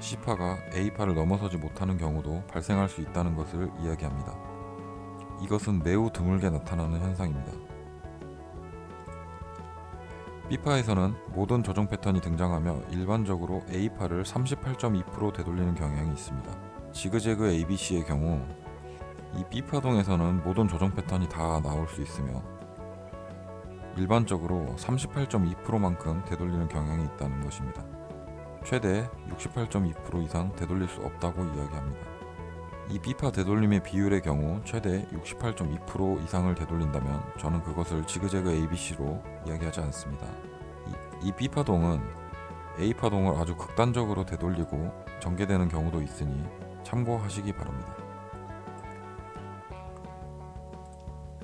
C파가 A파를 넘어서지 못하는 경우도 발생할 수 있다는 것을 이야기합니다. 이것은 매우 드물게 나타나는 현상입니다. B파에서는 모든 조정 패턴이 등장하며 일반적으로 A파를 38.2% 되돌리는 경향이 있습니다. 지그재그 ABC의 경우 이 B파동에서는 모든 조정 패턴이 다 나올 수 있으며 일반적으로 38.2%만큼 되돌리는 경향이 있다는 것입니다. 최대 68.2% 이상 되돌릴 수 없다고 이야기합니다. 이 B파 되돌림의 비율의 경우 최대 68.2% 이상을 되돌린다면 저는 그것을 지그재그 ABC로 이야기하지 않습니다. 이 B파동은 A 파동을 아주 극단적으로 되돌리고 전개되는 경우도 있으니 참고하시기 바랍니다.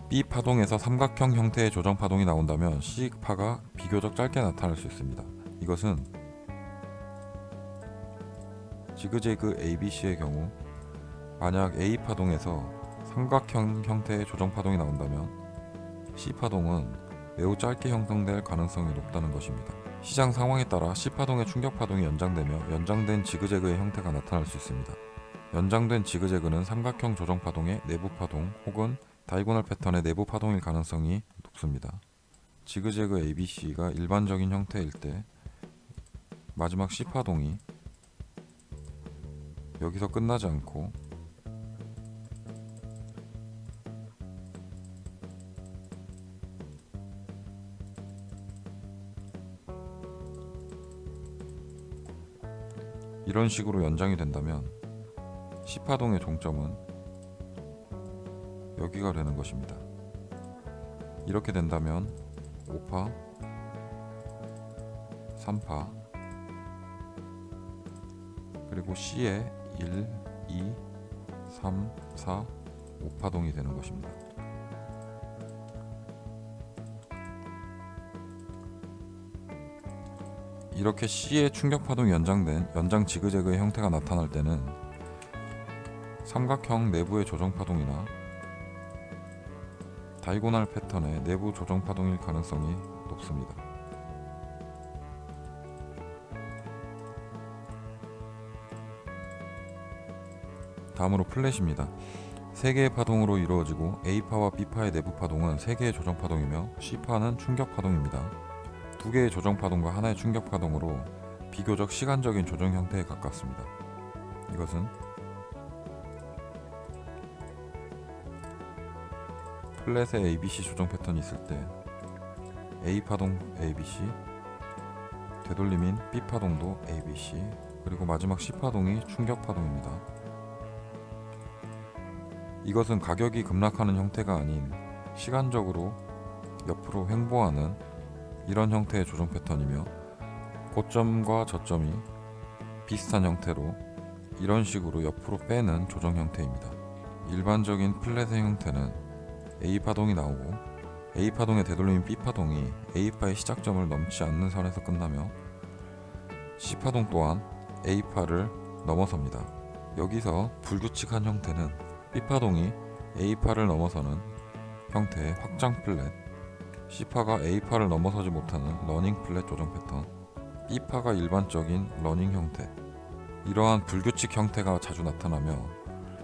B 파동에서 삼각형 형태의 조정 파동이 나온다면 C파가 비교적 짧게 나타날 수 있습니다. 이것은 지그재그 ABC의 경우 만약 A 파동에서 삼각형 형태의 조정 파동이 나온다면 C 파동은 매우 짧게 형성될 가능성이 높다는 것입니다. 시장 상황에 따라 C 파동의 충격 파동이 연장되며 연장된 지그재그의 형태가 나타날 수 있습니다. 연장된 지그재그는 삼각형 조정 파동의 내부 파동 혹은 다이고널 패턴의 내부 파동일 가능성이 높습니다. 지그재그 ABC가 일반적인 형태일 때 마지막 C 파동이 여기서 끝나지 않고 이런 식으로 연장이 된다면 C파동의 종점은 여기가 되는 것입니다. 이렇게 된다면 5파, 3파, 그리고 C의 1, 2, 3, 4, 5파동이 되는 것입니다. 이렇게 C의 충격파동이 연장된 연장 지그재그의 형태가 나타날 때는 삼각형 내부의 조정파동이나 다이고널 패턴의 내부 조정파동일 가능성이 높습니다. 다음으로 플랫입니다. 3개의 파동으로 이루어지고 A파와 B파의 내부 파동은 3개의 조정파동이며 C파는 충격파동입니다. 2개의 조정파동과 하나의 충격파동으로 비교적 시간적인 조정 형태에 가깝습니다. 이것은 플랫의 ABC 조정 패턴이 있을 때 A파동 ABC, 되돌림인 B파동도 ABC, 그리고 마지막 C파동이 충격파동입니다. 이것은 가격이 급락하는 형태가 아닌 시간적으로 옆으로 횡보하는 이런 형태의 조정 패턴이며 고점과 저점이 비슷한 형태로 이런 식으로 옆으로 빼는 조정 형태입니다. 일반적인 플랫의 형태는 A파동이 나오고 A파동의 되돌림인 B파동이 A파의 시작점을 넘지 않는 선에서 끝나며 C파동 또한 A파를 넘어섭니다. 여기서 불규칙한 형태는 B파동이 A파를 넘어서는 형태의 확장 플랫, C파가 A파를 넘어서지 못하는 러닝 플랫 조정 패턴, B파가 일반적인 러닝 형태, 이러한 불규칙 형태가 자주 나타나며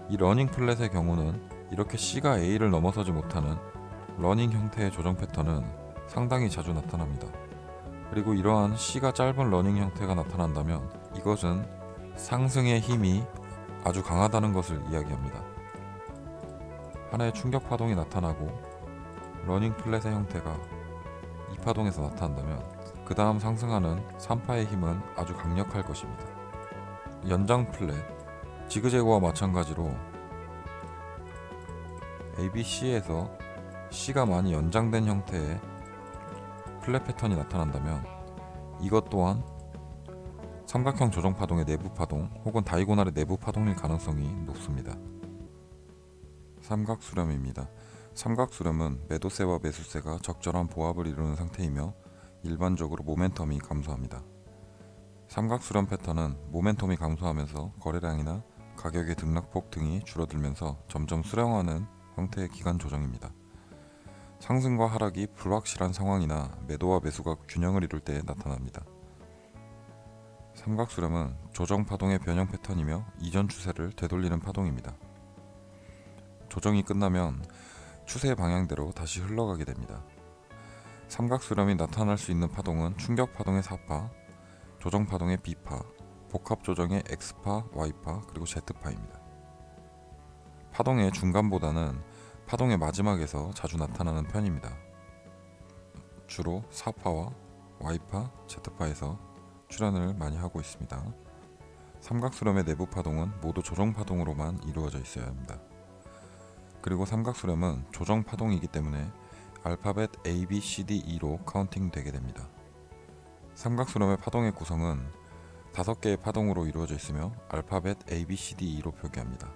이 러닝 플랫의 경우는 이렇게 C가 A를 넘어서지 못하는 러닝 형태의 조정 패턴은 상당히 자주 나타납니다. 그리고 이러한 C가 짧은 러닝 형태가 나타난다면 이것은 상승의 힘이 아주 강하다는 것을 이야기합니다. 하나의 충격 파동이 나타나고 러닝 플랫의 형태가 2파동에서 나타난다면 그 다음 상승하는 3파의 힘은 아주 강력할 것입니다. 연장 플랫, 지그재그와 마찬가지로 ABC에서 C가 많이 연장된 형태의 플랫 패턴이 나타난다면 이것 또한 삼각형 조정 파동의 내부 파동 혹은 다이고널의 내부 파동일 가능성이 높습니다. 삼각수렴입니다. 삼각수렴은 매도세와 매수세가 적절한 보합을 이루는 상태이며 일반적으로 모멘텀이 감소합니다. 삼각수렴 패턴은 모멘텀이 감소하면서 거래량이나 가격의 등락폭 등이 줄어들면서 점점 수렴하는 형태의 기간 조정입니다. 상승과 하락이 불확실한 상황이나 매도와 매수가 균형을 이룰 때 나타납니다. 삼각수렴은 조정 파동의 변형 패턴이며 이전 추세를 되돌리는 파동입니다. 조정이 끝나면 추세 방향대로 다시 흘러가게 됩니다. 삼각수렴이 나타날 수 있는 파동은 충격파동의 4파, 조정파동의 B파, 복합조정의 X파, Y파, 그리고 Z파입니다. 파동의 중간보다는 파동의 마지막에서 자주 나타나는 편입니다. 주로 4파와 Y파, Z파에서 출현을 많이 하고 있습니다. 삼각수렴의 내부 파동은 모두 조정파동으로만 이루어져 있어야 합니다. 그리고 삼각수렴은 조정파동이기 때문에 알파벳 A, B, C, D, E로 카운팅 되게 됩니다. 삼각수렴의 파동의 구성은 5개의 파동으로 이루어져 있으며 알파벳 A, B, C, D, E로 표기합니다.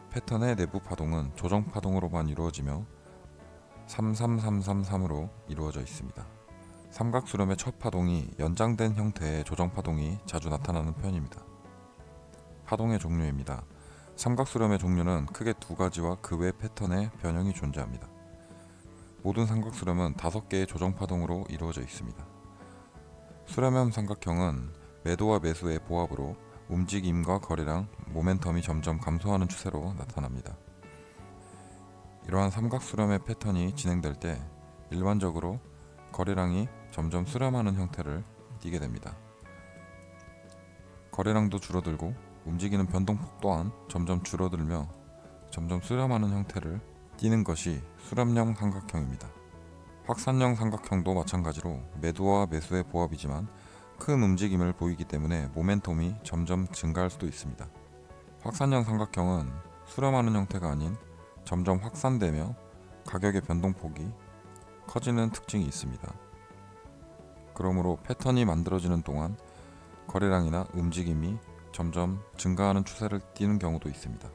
패턴의 내부 파동은 조정 파동으로만 이루어지며 33333으로 이루어져 있습니다. 삼각수렴의 첫 파동이 연장된 형태의 조정 파동이 자주 나타나는 편입니다. 파동의 종류입니다. 삼각수렴의 종류는 크게 2가지와 그 외 패턴의 변형이 존재합니다. 모든 삼각수렴은 5개의 조정 파동으로 이루어져 있습니다. 수렴형 삼각형은 매도와 매수의 보합으로 움직임과 거리랑 모멘텀이 점점 감소하는 추세로 나타납니다. 이러한 삼각수렴의 패턴이 진행될 때 일반적으로 거래량이 점점 수렴하는 형태를 띠게 됩니다. 거래량도 줄어들고 움직이는 변동폭 또한 점점 줄어들며 점점 수렴하는 형태를 띠는 것이 수렴형 삼각형입니다. 확산형 삼각형도 마찬가지로 매도와 매수의 보합이지만 큰 움직임을 보이기 때문에 모멘텀이 점점 증가할 수도 있습니다. 확산형 삼각형은 수렴하는 형태가 아닌 점점 확산되며 가격의 변동폭이 커지는 특징이 있습니다. 그러므로 패턴이 만들어지는 동안 거래량이나 움직임이 점점 증가하는 추세를 띠는 경우도 있습니다.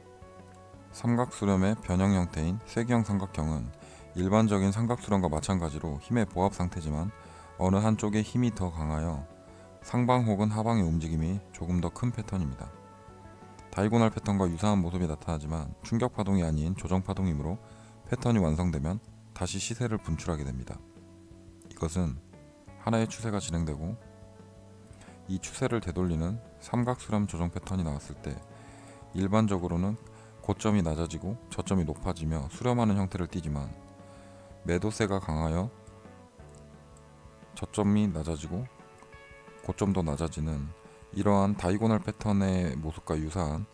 삼각수렴의 변형 형태인 쐐기형 삼각형은 일반적인 삼각수렴과 마찬가지로 힘의 보합 상태지만 어느 한쪽의 힘이 더 강하여 상방 혹은 하방의 움직임이 조금 더 큰 패턴입니다. 다이고널 패턴과 유사한 모습이 나타나지만 충격파동이 아닌 조정파동이므로 패턴이 완성되면 다시 시세를 분출하게 됩니다. 이것은 하나의 추세가 진행되고 이 추세를 되돌리는 삼각수렴 조정 패턴이 나왔을 때 일반적으로는 고점이 낮아지고 저점이 높아지며 수렴하는 형태를 띠지만 매도세가 강하여 저점이 낮아지고 고점도 낮아지는 이러한 다이고널 패턴의 모습과 유사한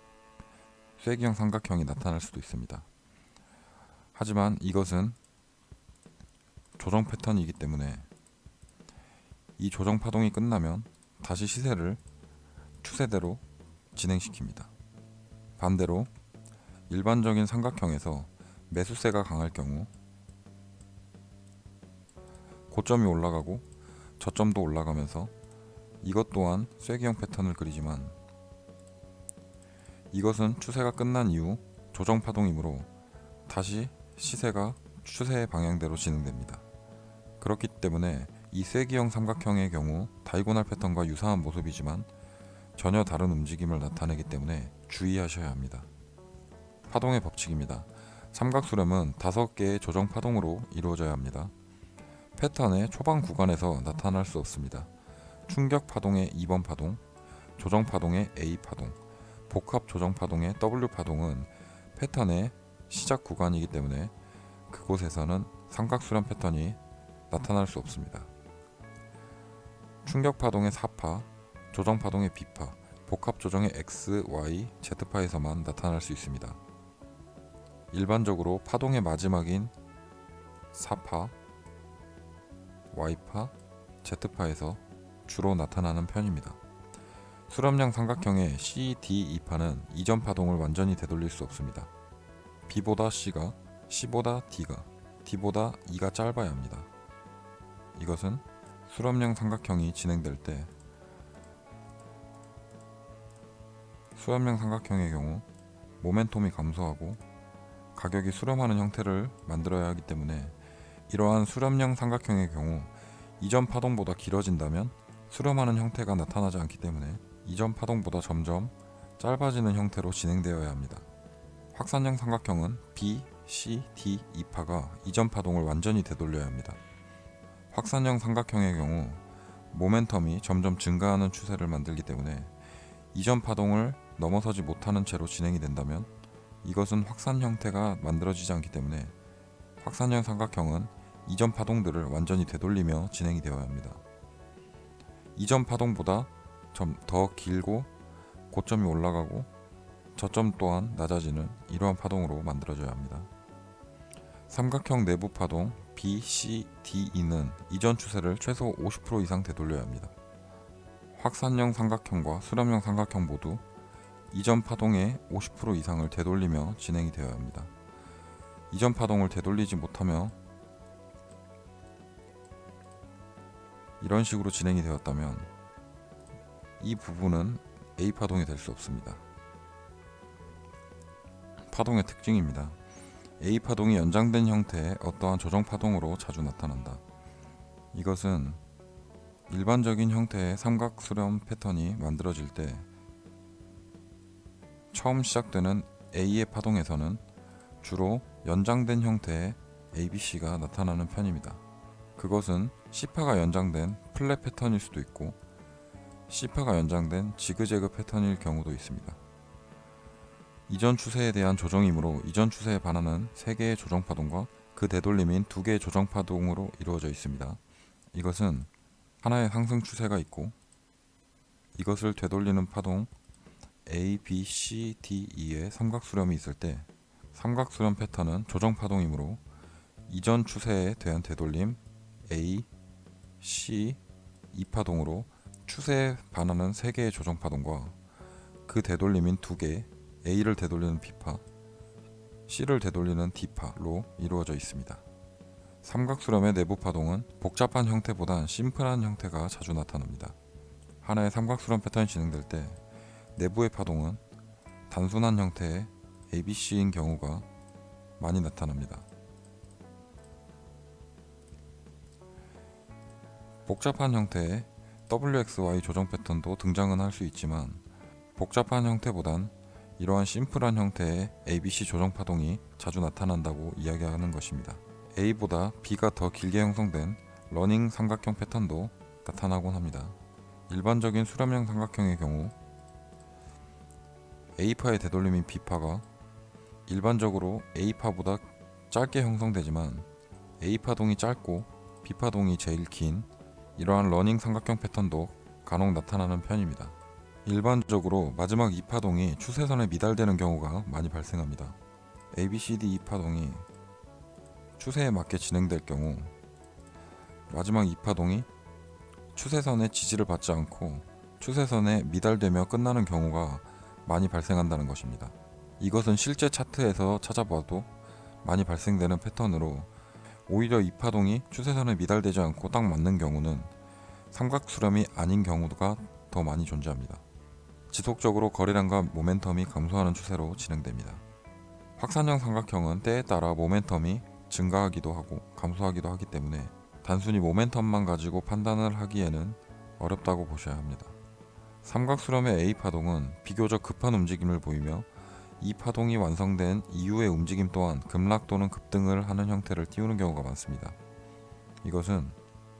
쐐기형 삼각형이 나타날 수도 있습니다. 하지만 이것은 조정 패턴이기 때문에 이 조정 파동이 끝나면 다시 시세를 추세대로 진행시킵니다. 반대로 일반적인 삼각형에서 매수세가 강할 경우 고점이 올라가고 저점도 올라가면서 이것 또한 쐐기형 패턴을 그리지만 이것은 추세가 끝난 이후 조정 파동이므로 다시 시세가 추세의 방향대로 진행됩니다. 그렇기 때문에 이 쐐기형 삼각형의 경우 다이고널 패턴과 유사한 모습이지만 전혀 다른 움직임을 나타내기 때문에 주의하셔야 합니다. 파동의 법칙입니다. 삼각수렴은 5개의 조정 파동으로 이루어져야 합니다. 패턴의 초반 구간에서 나타날 수 없습니다. 충격 파동의 2번 파동, 조정 파동의 A 파동, 복합 조정 파동의 W 파동은 패턴의 시작 구간이기 때문에 그곳에서는 삼각수렴 패턴이 나타날 수 없습니다. 충격 파동의 4파, 조정 파동의 B파, 복합 조정의 X, Y, Z파에서만 나타날 수 있습니다. 일반적으로 파동의 마지막인 4파, Y파, Z파에서 주로 나타나는 편입니다. 수렴형 삼각형의 C, D, E파는 이전 파동을 완전히 되돌릴 수 없습니다. B보다 C가, C보다 D가, D보다 E가 짧아야 합니다. 이것은 수렴형 삼각형이 진행될 때 수렴형 삼각형의 경우 모멘텀이 감소하고 가격이 수렴하는 형태를 만들어야 하기 때문에 이러한 수렴형 삼각형의 경우 이전 파동보다 길어진다면 수렴하는 형태가 나타나지 않기 때문에 이전 파동보다 점점 짧아지는 형태로 진행되어야 합니다. 확산형 삼각형은 B, C, D, E파가 이전 파동을 완전히 되돌려야 합니다. 확산형 삼각형의 경우 모멘텀이 점점 증가하는 추세를 만들기 때문에 이전 파동을 넘어서지 못하는 채로 진행이 된다면 이것은 확산 형태가 만들어지지 않기 때문에 확산형 삼각형은 이전 파동들을 완전히 되돌리며 진행이 되어야 합니다. 이전 파동보다 좀 더 길고 고점이 올라가고 저점 또한 낮아지는 이러한 파동으로 만들어져야 합니다. 삼각형 내부 파동 B, C, D, E는 이전 추세를 최소 50% 이상 되돌려야 합니다. 확산형 삼각형과 수렴형 삼각형 모두 이전 파동의 50% 이상을 되돌리며 진행이 되어야 합니다. 이전 파동을 되돌리지 못하며 이런 식으로 진행이 되었다면 이 부분은 A 파동이 될 수 없습니다. 파동의 특징입니다. A 파동이 연장된 형태의 어떠한 조정 파동으로 자주 나타난다. 이것은 일반적인 형태의 삼각 수렴 패턴이 만들어질 때 처음 시작되는 A의 파동에서는 주로 연장된 형태의 ABC가 나타나는 편입니다. 그것은 C파가 연장된 플랫 패턴일 수도 있고 C파가 연장된 지그재그 패턴일 경우도 있습니다. 이전 추세에 대한 조정이므로 이전 추세에 반하는 3개의 조정 파동과 그 되돌림인 2개의 조정 파동으로 이루어져 있습니다. 이것은 하나의 상승 추세가 있고 이것을 되돌리는 파동 A, B, C, D, E의 삼각 수렴이 있을 때 삼각 수렴 패턴은 조정 파동이므로 이전 추세에 대한 되돌림 A, C, E 파동으로 추세에 반하는 3개의 조정 파동과 그 되돌림인 2개 A를 되돌리는 B파, C를 되돌리는 D파로 이루어져 있습니다. 삼각 수렴의 내부 파동은 복잡한 형태보단 심플한 형태가 자주 나타납니다. 하나의 삼각 수렴 패턴이 진행될 때 내부의 파동은 단순한 형태의 ABC인 경우가 많이 나타납니다. 복잡한 형태의 WXY 조정 패턴도 등장은 할 수 있지만 복잡한 형태보단 이러한 심플한 형태의 ABC 조정 파동이 자주 나타난다고 이야기하는 것입니다. A보다 B가 더 길게 형성된 러닝 삼각형 패턴도 나타나곤 합니다. 일반적인 수렴형 삼각형의 경우 A파의 되돌림인 B파가 일반적으로 A파보다 짧게 형성되지만 A파동이 짧고 B파동이 제일 긴 이러한 러닝 삼각형 패턴도 간혹 나타나는 편입니다. 일반적으로 마지막 2파동이 추세선에 미달되는 경우가 많이 발생합니다. ABCD 2파동이 추세에 맞게 진행될 경우 마지막 2파동이 추세선의 지지를 받지 않고 추세선에 미달되며 끝나는 경우가 많이 발생한다는 것입니다. 이것은 실제 차트에서 찾아봐도 많이 발생되는 패턴으로 오히려 2파동이 추세선에 미달되지 않고 딱 맞는 경우는 삼각 수렴이 아닌 경우가 더 많이 존재합니다. 지속적으로 거래량과 모멘텀이 감소하는 추세로 진행됩니다. 확산형 삼각형은 때에 따라 모멘텀이 증가하기도 하고 감소하기도 하기 때문에 단순히 모멘텀만 가지고 판단을 하기에는 어렵다고 보셔야 합니다. 삼각 수렴의 A 파동은 비교적 급한 움직임을 보이며 이 파동이 완성된 이후의 움직임 또한 급락 또는 급등을 하는 형태를 띄우는 경우가 많습니다. 이것은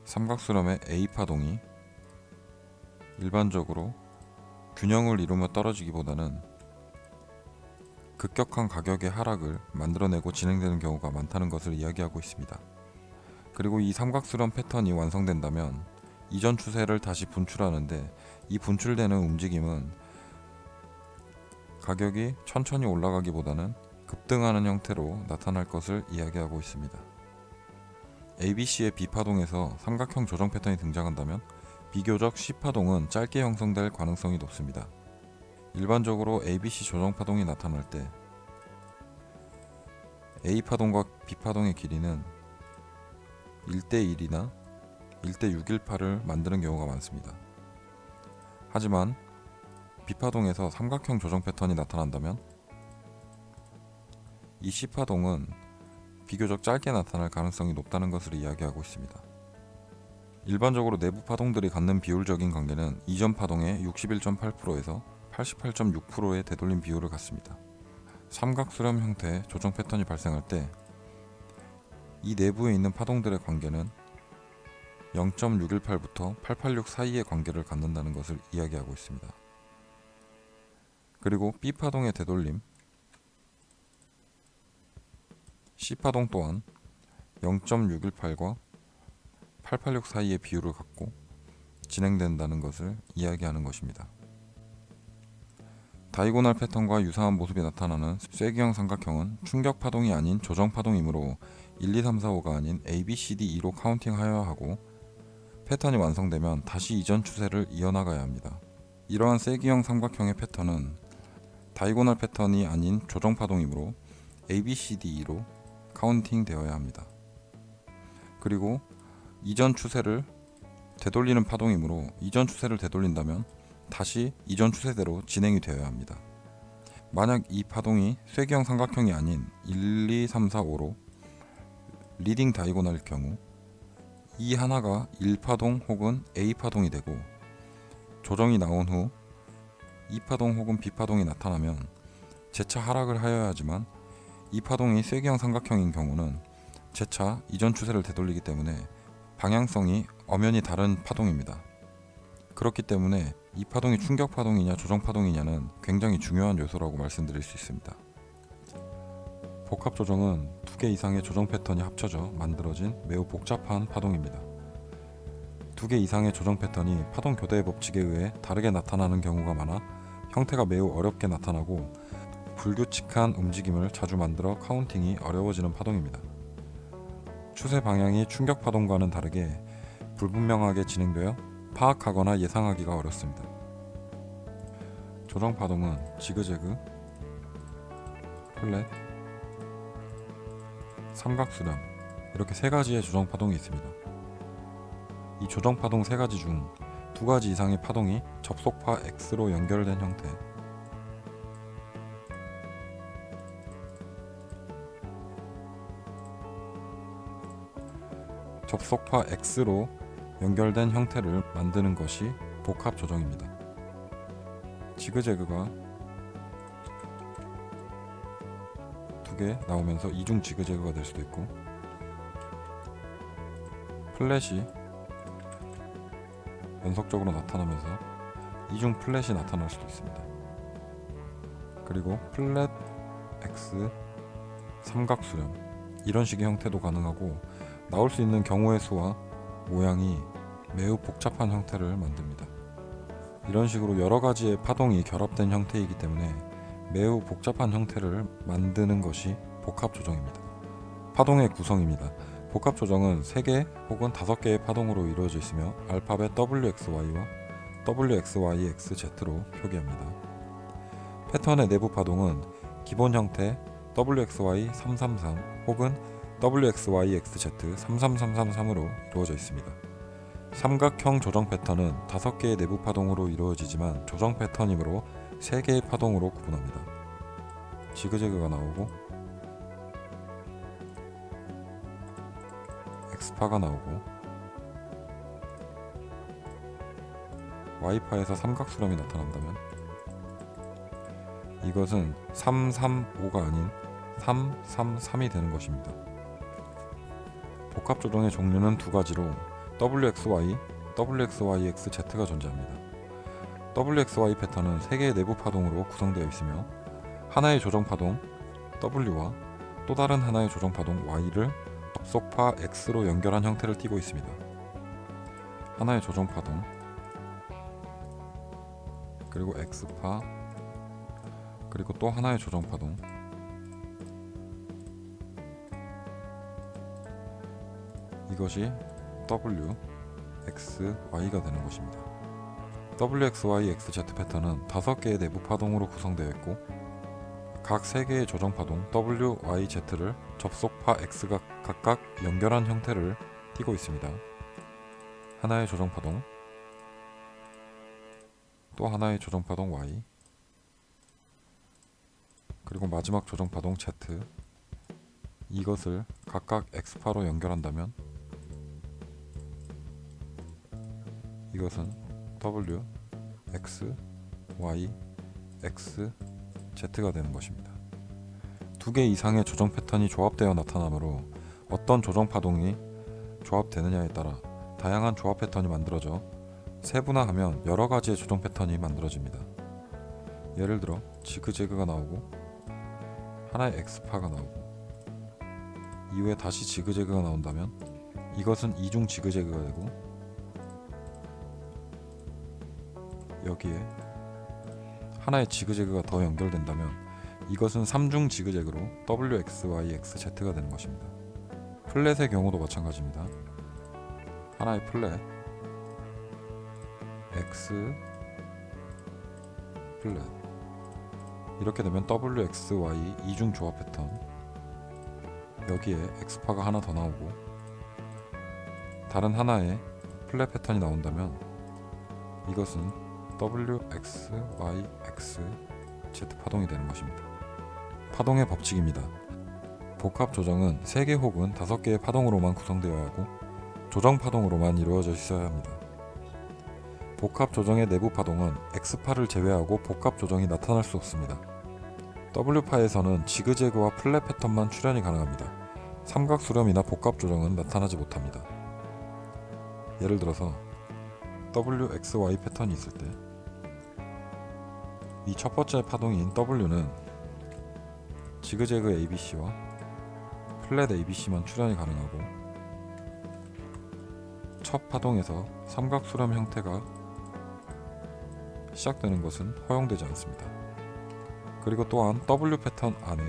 삼각 수렴의 A 파동이 일반적으로 균형을 이루며 떨어지기보다는 급격한 가격의 하락을 만들어내고 진행되는 경우가 많다는 것을 이야기하고 있습니다. 그리고 이 삼각 수렴 패턴이 완성된다면 이전 추세를 다시 분출하는데 이 분출되는 움직임은 가격이 천천히 올라가기보다는 급등하는 형태로 나타날 것을 이야기하고 있습니다. ABC의 B파동에서 삼각형 조정 패턴이 등장한다면 비교적 C파동은 짧게 형성될 가능성이 높습니다. 일반적으로 ABC 조정 파동이 나타날 때 A파동과 B파동의 길이는 1대1이나 1대618을 만드는 경우가 많습니다. 하지만 B파동에서 삼각형 조정 패턴이 나타난다면 이 C파동은 비교적 짧게 나타날 가능성이 높다는 것을 이야기하고 있습니다. 일반적으로 내부 파동들이 갖는 비율적인 관계는 이전 파동의 61.8%에서 88.6%의 되돌림 비율을 갖습니다. 삼각 수렴 형태의 조정 패턴이 발생할 때 이 내부에 있는 파동들의 관계는 0.618부터 886 사이의 관계를 갖는다는 것을 이야기하고 있습니다. 그리고 B파동의 되돌림 C파동 또한 0.618과 886 사이의 비율을 갖고 진행된다는 것을 이야기하는 것입니다. 다이고널 패턴과 유사한 모습이 나타나는 쐐기형 삼각형은 충격 파동이 아닌 조정 파동이므로 1, 2, 3, 4, 5가 아닌 A, B, C, D, E로 카운팅하여야 하고 패턴이 완성되면 다시 이전 추세를 이어나가야 합니다. 이러한 쐐기형 삼각형의 패턴은 다이고널 패턴이 아닌 조정 파동이므로 A, B, C, D, E로 카운팅 되어야 합니다. 그리고 이전 추세를 되돌리는 파동이므로 이전 추세를 되돌린다면 다시 이전 추세대로 진행이 되어야 합니다. 만약 이 파동이 쇠기형 삼각형이 아닌 1, 2, 3, 4, 5로 리딩 다이고날일 경우 이 하나가 1파동 혹은 A파동이 되고 조정이 나온 후 2파동 혹은 B파동이 나타나면 재차 하락을 하여야 하지만 이 파동이 쇠기형 삼각형인 경우는 재차 이전 추세를 되돌리기 때문에 방향성이 엄연히 다른 파동입니다. 그렇기 때문에 이 파동이 충격 파동이냐 조정 파동이냐는 굉장히 중요한 요소라고 말씀드릴 수 있습니다. 복합 조정은 2개 이상의 조정 패턴이 합쳐져 만들어진 매우 복잡한 파동입니다. 2개 이상의 조정 패턴이 파동 교대의 법칙에 의해 다르게 나타나는 경우가 많아 형태가 매우 어렵게 나타나고 불규칙한 움직임을 자주 만들어 카운팅이 어려워지는 파동입니다. 추세 방향이 충격 파동과는 다르게 불분명하게 진행되어 파악하거나 예상하기가 어렵습니다. 조정 파동은 지그재그, 플랫, 삼각수렴 이렇게 3가지의 조정 파동이 있습니다. 이 조정 파동 3가지 중 2가지 이상의 파동이 접속파 X로 연결된 형태, 접속파 X로 연결된 형태를 만드는 것이 복합 조정입니다. 지그재그가 2개 나오면서 이중 지그재그가 될 수도 있고 플랫이 연속적으로 나타나면서 이중 플랫이 나타날 수도 있습니다. 그리고 플랫 X 삼각수렴 이런 식의 형태도 가능하고 나올 수 있는 경우의 수와 모양이 매우 복잡한 형태를 만듭니다. 이런 식으로 여러 가지의 파동이 결합된 형태이기 때문에 매우 복잡한 형태를 만드는 것이 복합 조정입니다. 파동의 구성입니다. 복합 조정은 3개 혹은 5개의 파동으로 이루어져 있으며 알파벳 WXY와 WXYXZ로 표기합니다. 패턴의 내부 파동은 기본 형태 WXY333 혹은 WXYXZ33333으로 이루어져 있습니다. 삼각형 조정 패턴은 5개의 내부 파동으로 이루어지지만 조정 패턴이므로 3개의 파동으로 구분합니다. 지그재그가 나오고 X파가 나오고 Y파에서 삼각수렴이 나타난다면 이것은 335가 아닌 333이 되는 것입니다. 복합 조정의 종류는 2가지로 WXY, WXYXZ가 존재합니다. WXY 패턴은 3개의 내부 파동으로 구성되어 있으며 하나의 조정 파동 W와 또 다른 하나의 조정 파동 Y를 접속파 X로 연결한 형태를 띠고 있습니다. 하나의 조정 파동 그리고 X파 그리고 또 하나의 조정 파동 이것이 W, X, Y가 되는 것입니다. WXY, XZ 패턴은 5개의 내부 파동으로 구성되어 있고 각 3개의 조정 파동 W, Y, Z를 접속파 X가 각각 연결한 형태를 띠고 있습니다. 하나의 조정 파동 또 하나의 조정 파동 Y 그리고 마지막 조정 파동 Z 이것을 각각 X파로 연결한다면 이것은 W, X, Y, X, Z가 되는 것입니다. 2개 이상의 조정 패턴이 조합되어 나타나므로 어떤 조정 파동이 조합되느냐에 따라 다양한 조합 패턴이 만들어져 세분화하면 여러 가지의 조정 패턴이 만들어집니다. 예를 들어 지그재그가 나오고 하나의 X파가 나오고 이후에 다시 지그재그가 나온다면 이것은 이중 지그재그가 되고 여기에 하나의 지그재그가 더 연결된다면 이것은 3중 지그재그로 WXYXZ가 되는 것입니다. 플랫의 경우도 마찬가지입니다. 하나의 플랫 X 플랫 이렇게 되면 WXY 이중 조합 패턴 여기에 X파가 하나 더 나오고 다른 하나의 플랫 패턴이 나온다면 이것은 WX, Y, X, Z 파동이 되는 것입니다. 파동의 법칙입니다. 복합 조정은 3개 혹은 5개의 파동으로만 구성되어야 하고 조정 파동으로만 이루어져 있어야 합니다. 복합 조정의 내부 파동은 X파를 제외하고 복합 조정이 나타날 수 없습니다. W파에서는 지그재그와 플랫 패턴만 출현이 가능합니다. 삼각 수렴이나 복합 조정은 나타나지 못합니다. 예를 들어서 WXY 패턴이 있을 때 이 첫 번째 파동인 W는 지그재그 ABC와 플랫 ABC만 출현이 가능하고 첫 파동에서 삼각 수렴 형태가 시작되는 것은 허용되지 않습니다. 그리고 또한 W 패턴 안에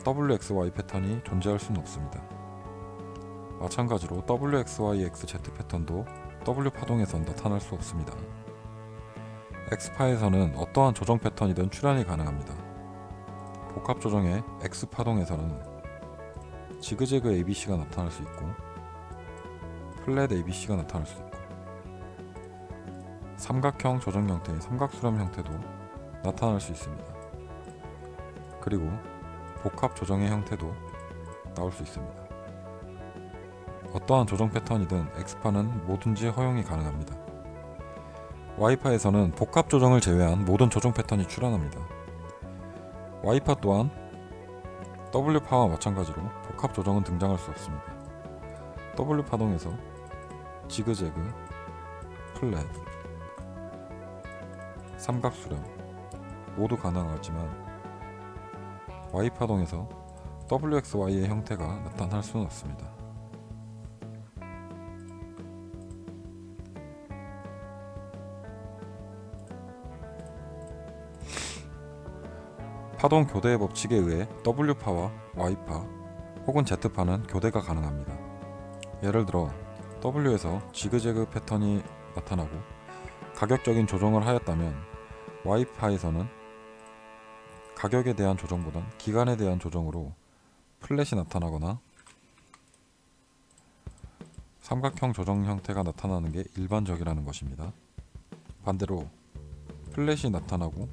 WXY 패턴이 존재할 수는 없습니다. 마찬가지로 WXYXZ 패턴도 W 파동에선 나타날 수 없습니다. X파에서는 어떠한 조정 패턴이든 출현이 가능합니다. 복합 조정의 X 파동에서는 지그재그 ABC가 나타날 수 있고 플랫 ABC가 나타날 수 있고 삼각형 조정 형태의 삼각수렴 형태도 나타날 수 있습니다. 그리고 복합 조정의 형태도 나올 수 있습니다. 어떠한 조정 패턴이든 X파는 뭐든지 허용이 가능합니다. Y파에서는 복합 조정을 제외한 모든 조정 패턴이 출현합니다. Y파 또한 W파와 마찬가지로 복합 조정은 등장할 수 없습니다. W 파동에서 지그재그, 플랫, 삼각수렴 모두 가능하지만 Y 파동에서 WXY의 형태가 나타날 수는 없습니다. 파동 교대의 법칙에 의해 W파와 Y파 혹은 Z파는 교대가 가능합니다. 예를 들어 W에서 지그재그 패턴이 나타나고 가격적인 조정을 하였다면 Y파에서는 가격에 대한 조정보단 기간에 대한 조정으로 플랫이 나타나거나 삼각형 조정 형태가 나타나는 게 일반적이라는 것입니다. 반대로 플랫이 나타나고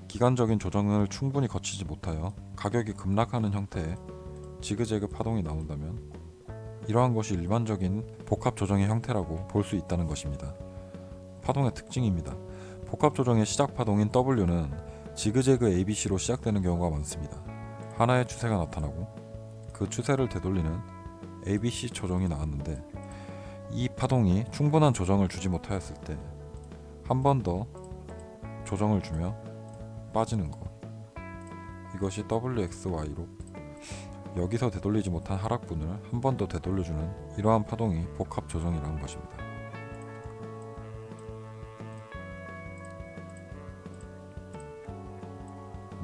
기간적인 조정을 충분히 거치지 못하여 가격이 급락하는 형태의 지그재그 파동이 나온다면 이러한 것이 일반적인 복합 조정의 형태라고 볼 수 있다는 것입니다. 파동의 특징입니다. 복합 조정의 시작 파동인 W는 지그재그 ABC로 시작되는 경우가 많습니다. 하나의 추세가 나타나고 그 추세를 되돌리는 ABC 조정이 나왔는데 이 파동이 충분한 조정을 주지 못하였을 때 한 번 더 조정을 주며 빠지는 것, 이것이 WXY로 여기서 되돌리지 못한 하락분을 한 번 더 되돌려주는 이러한 파동이 복합 조정이라는 것입니다.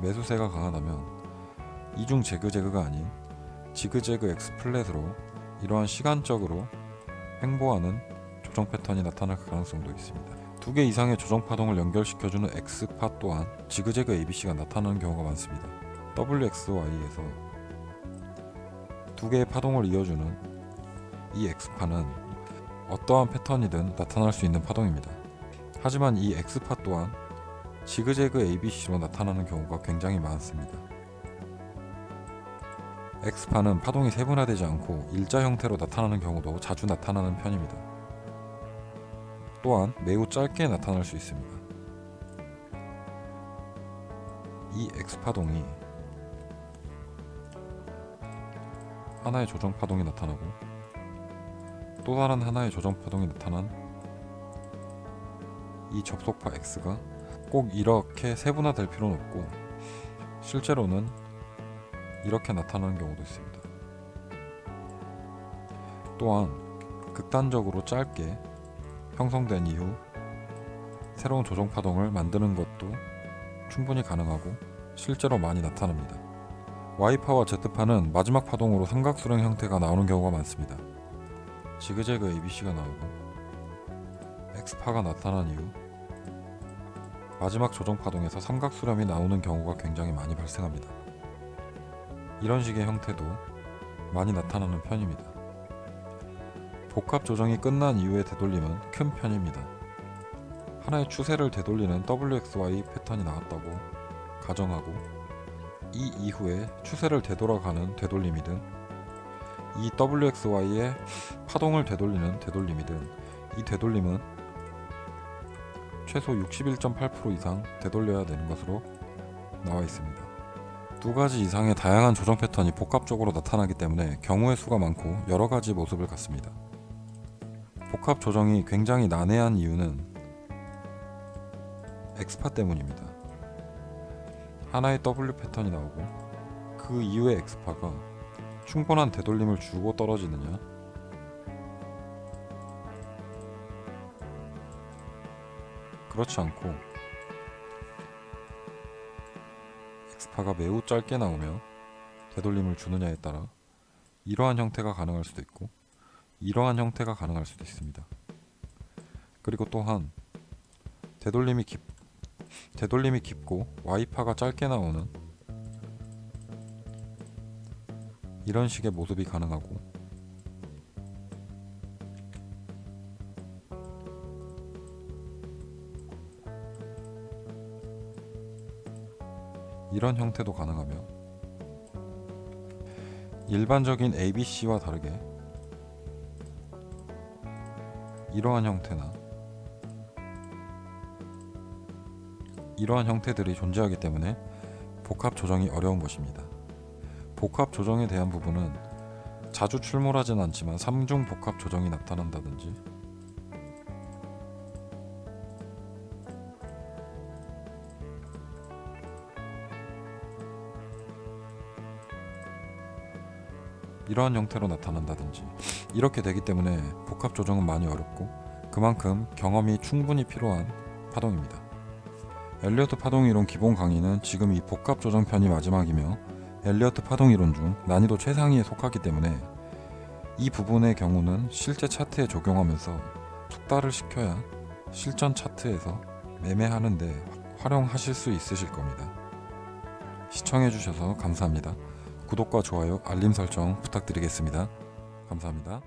매수세가 강하다면 이중 재그재그가 아닌 지그재그 X 플랫으로 이러한 시간적으로 횡보하는 조정 패턴이 나타날 가능성도 있습니다. 2개 이상의 조정 파동을 연결시켜주는 X파 또한 지그재그 ABC가 나타나는 경우가 많습니다. WXY에서 2개의 파동을 이어주는 이 X파는 어떠한 패턴이든 나타날 수 있는 파동입니다. 하지만 이 X파 또한 지그재그 ABC로 나타나는 경우가 굉장히 많습니다. X파는 파동이 세분화되지 않고 일자 형태로 나타나는 경우도 자주 나타나는 편입니다. 또한 매우 짧게 나타날 수 있습니다. 이 X파동이 하나의 조정 파동이 나타나고 또 다른 하나의 조정 파동이 나타난 이 접속파 X가 꼭 이렇게 세분화될 필요는 없고 실제로는 이렇게 나타나는 경우도 있습니다. 또한 극단적으로 짧게 형성된 이후 새로운 조정 파동을 만드는 것도 충분히 가능하고 실제로 많이 나타납니다. Y파와 Z파는 마지막 파동으로 삼각수렴 형태가 나오는 경우가 많습니다. 지그재그 ABC가 나오고 X파가 나타난 이후 마지막 조정 파동에서 삼각수렴이 나오는 경우가 굉장히 많이 발생합니다. 이런 식의 형태도 많이 나타나는 편입니다. 복합 조정이 끝난 이후의 되돌림은 큰 편입니다. 하나의 추세를 되돌리는 WXY 패턴이 나왔다고 가정하고 이 이후에 추세를 되돌아가는 되돌림이든 이 WXY의 파동을 되돌리는 되돌림이든 이 되돌림은 최소 61.8% 이상 되돌려야 되는 것으로 나와 있습니다. 두 가지 이상의 다양한 조정 패턴이 복합적으로 나타나기 때문에 경우의 수가 많고 여러 가지 모습을 갖습니다. 복합 조정이 굉장히 난해한 이유는 X파 때문입니다. 하나의 W 패턴이 나오고 그 이후의 X파가 충분한 되돌림을 주고 떨어지느냐, 그렇지 않고 X파가 매우 짧게 나오며 되돌림을 주느냐에 따라 이러한 형태가 가능할 수도 있고 이러한 형태가 가능할 수도 있습니다. 그리고 또한 되돌림이 깊고 Y파가 짧게 나오는 이런 식의 모습이 가능하고 이런 형태도 가능하며 일반적인 ABC와 다르게 이러한 형태나 이러한 형태들이 존재하기 때문에 복합 조정이 어려운 것입니다. 복합 조정에 대한 부분은 자주 출몰하진 않지만 3중 복합 조정이 나타난다든지 이러한 형태로 나타난다든지 이렇게 되기 때문에 복합 조정은 많이 어렵고 그만큼 경험이 충분히 필요한 파동입니다. 엘리어트 파동이론 기본 강의는 지금 이 복합 조정 편이 마지막이며 엘리어트 파동이론 중 난이도 최상위에 속하기 때문에 이 부분의 경우는 실제 차트에 적용하면서 숙달을 시켜야 실전 차트에서 매매하는데 활용하실 수 있으실 겁니다. 시청해주셔서 감사합니다. 구독과 좋아요, 알림 설정 부탁드리겠습니다. 감사합니다.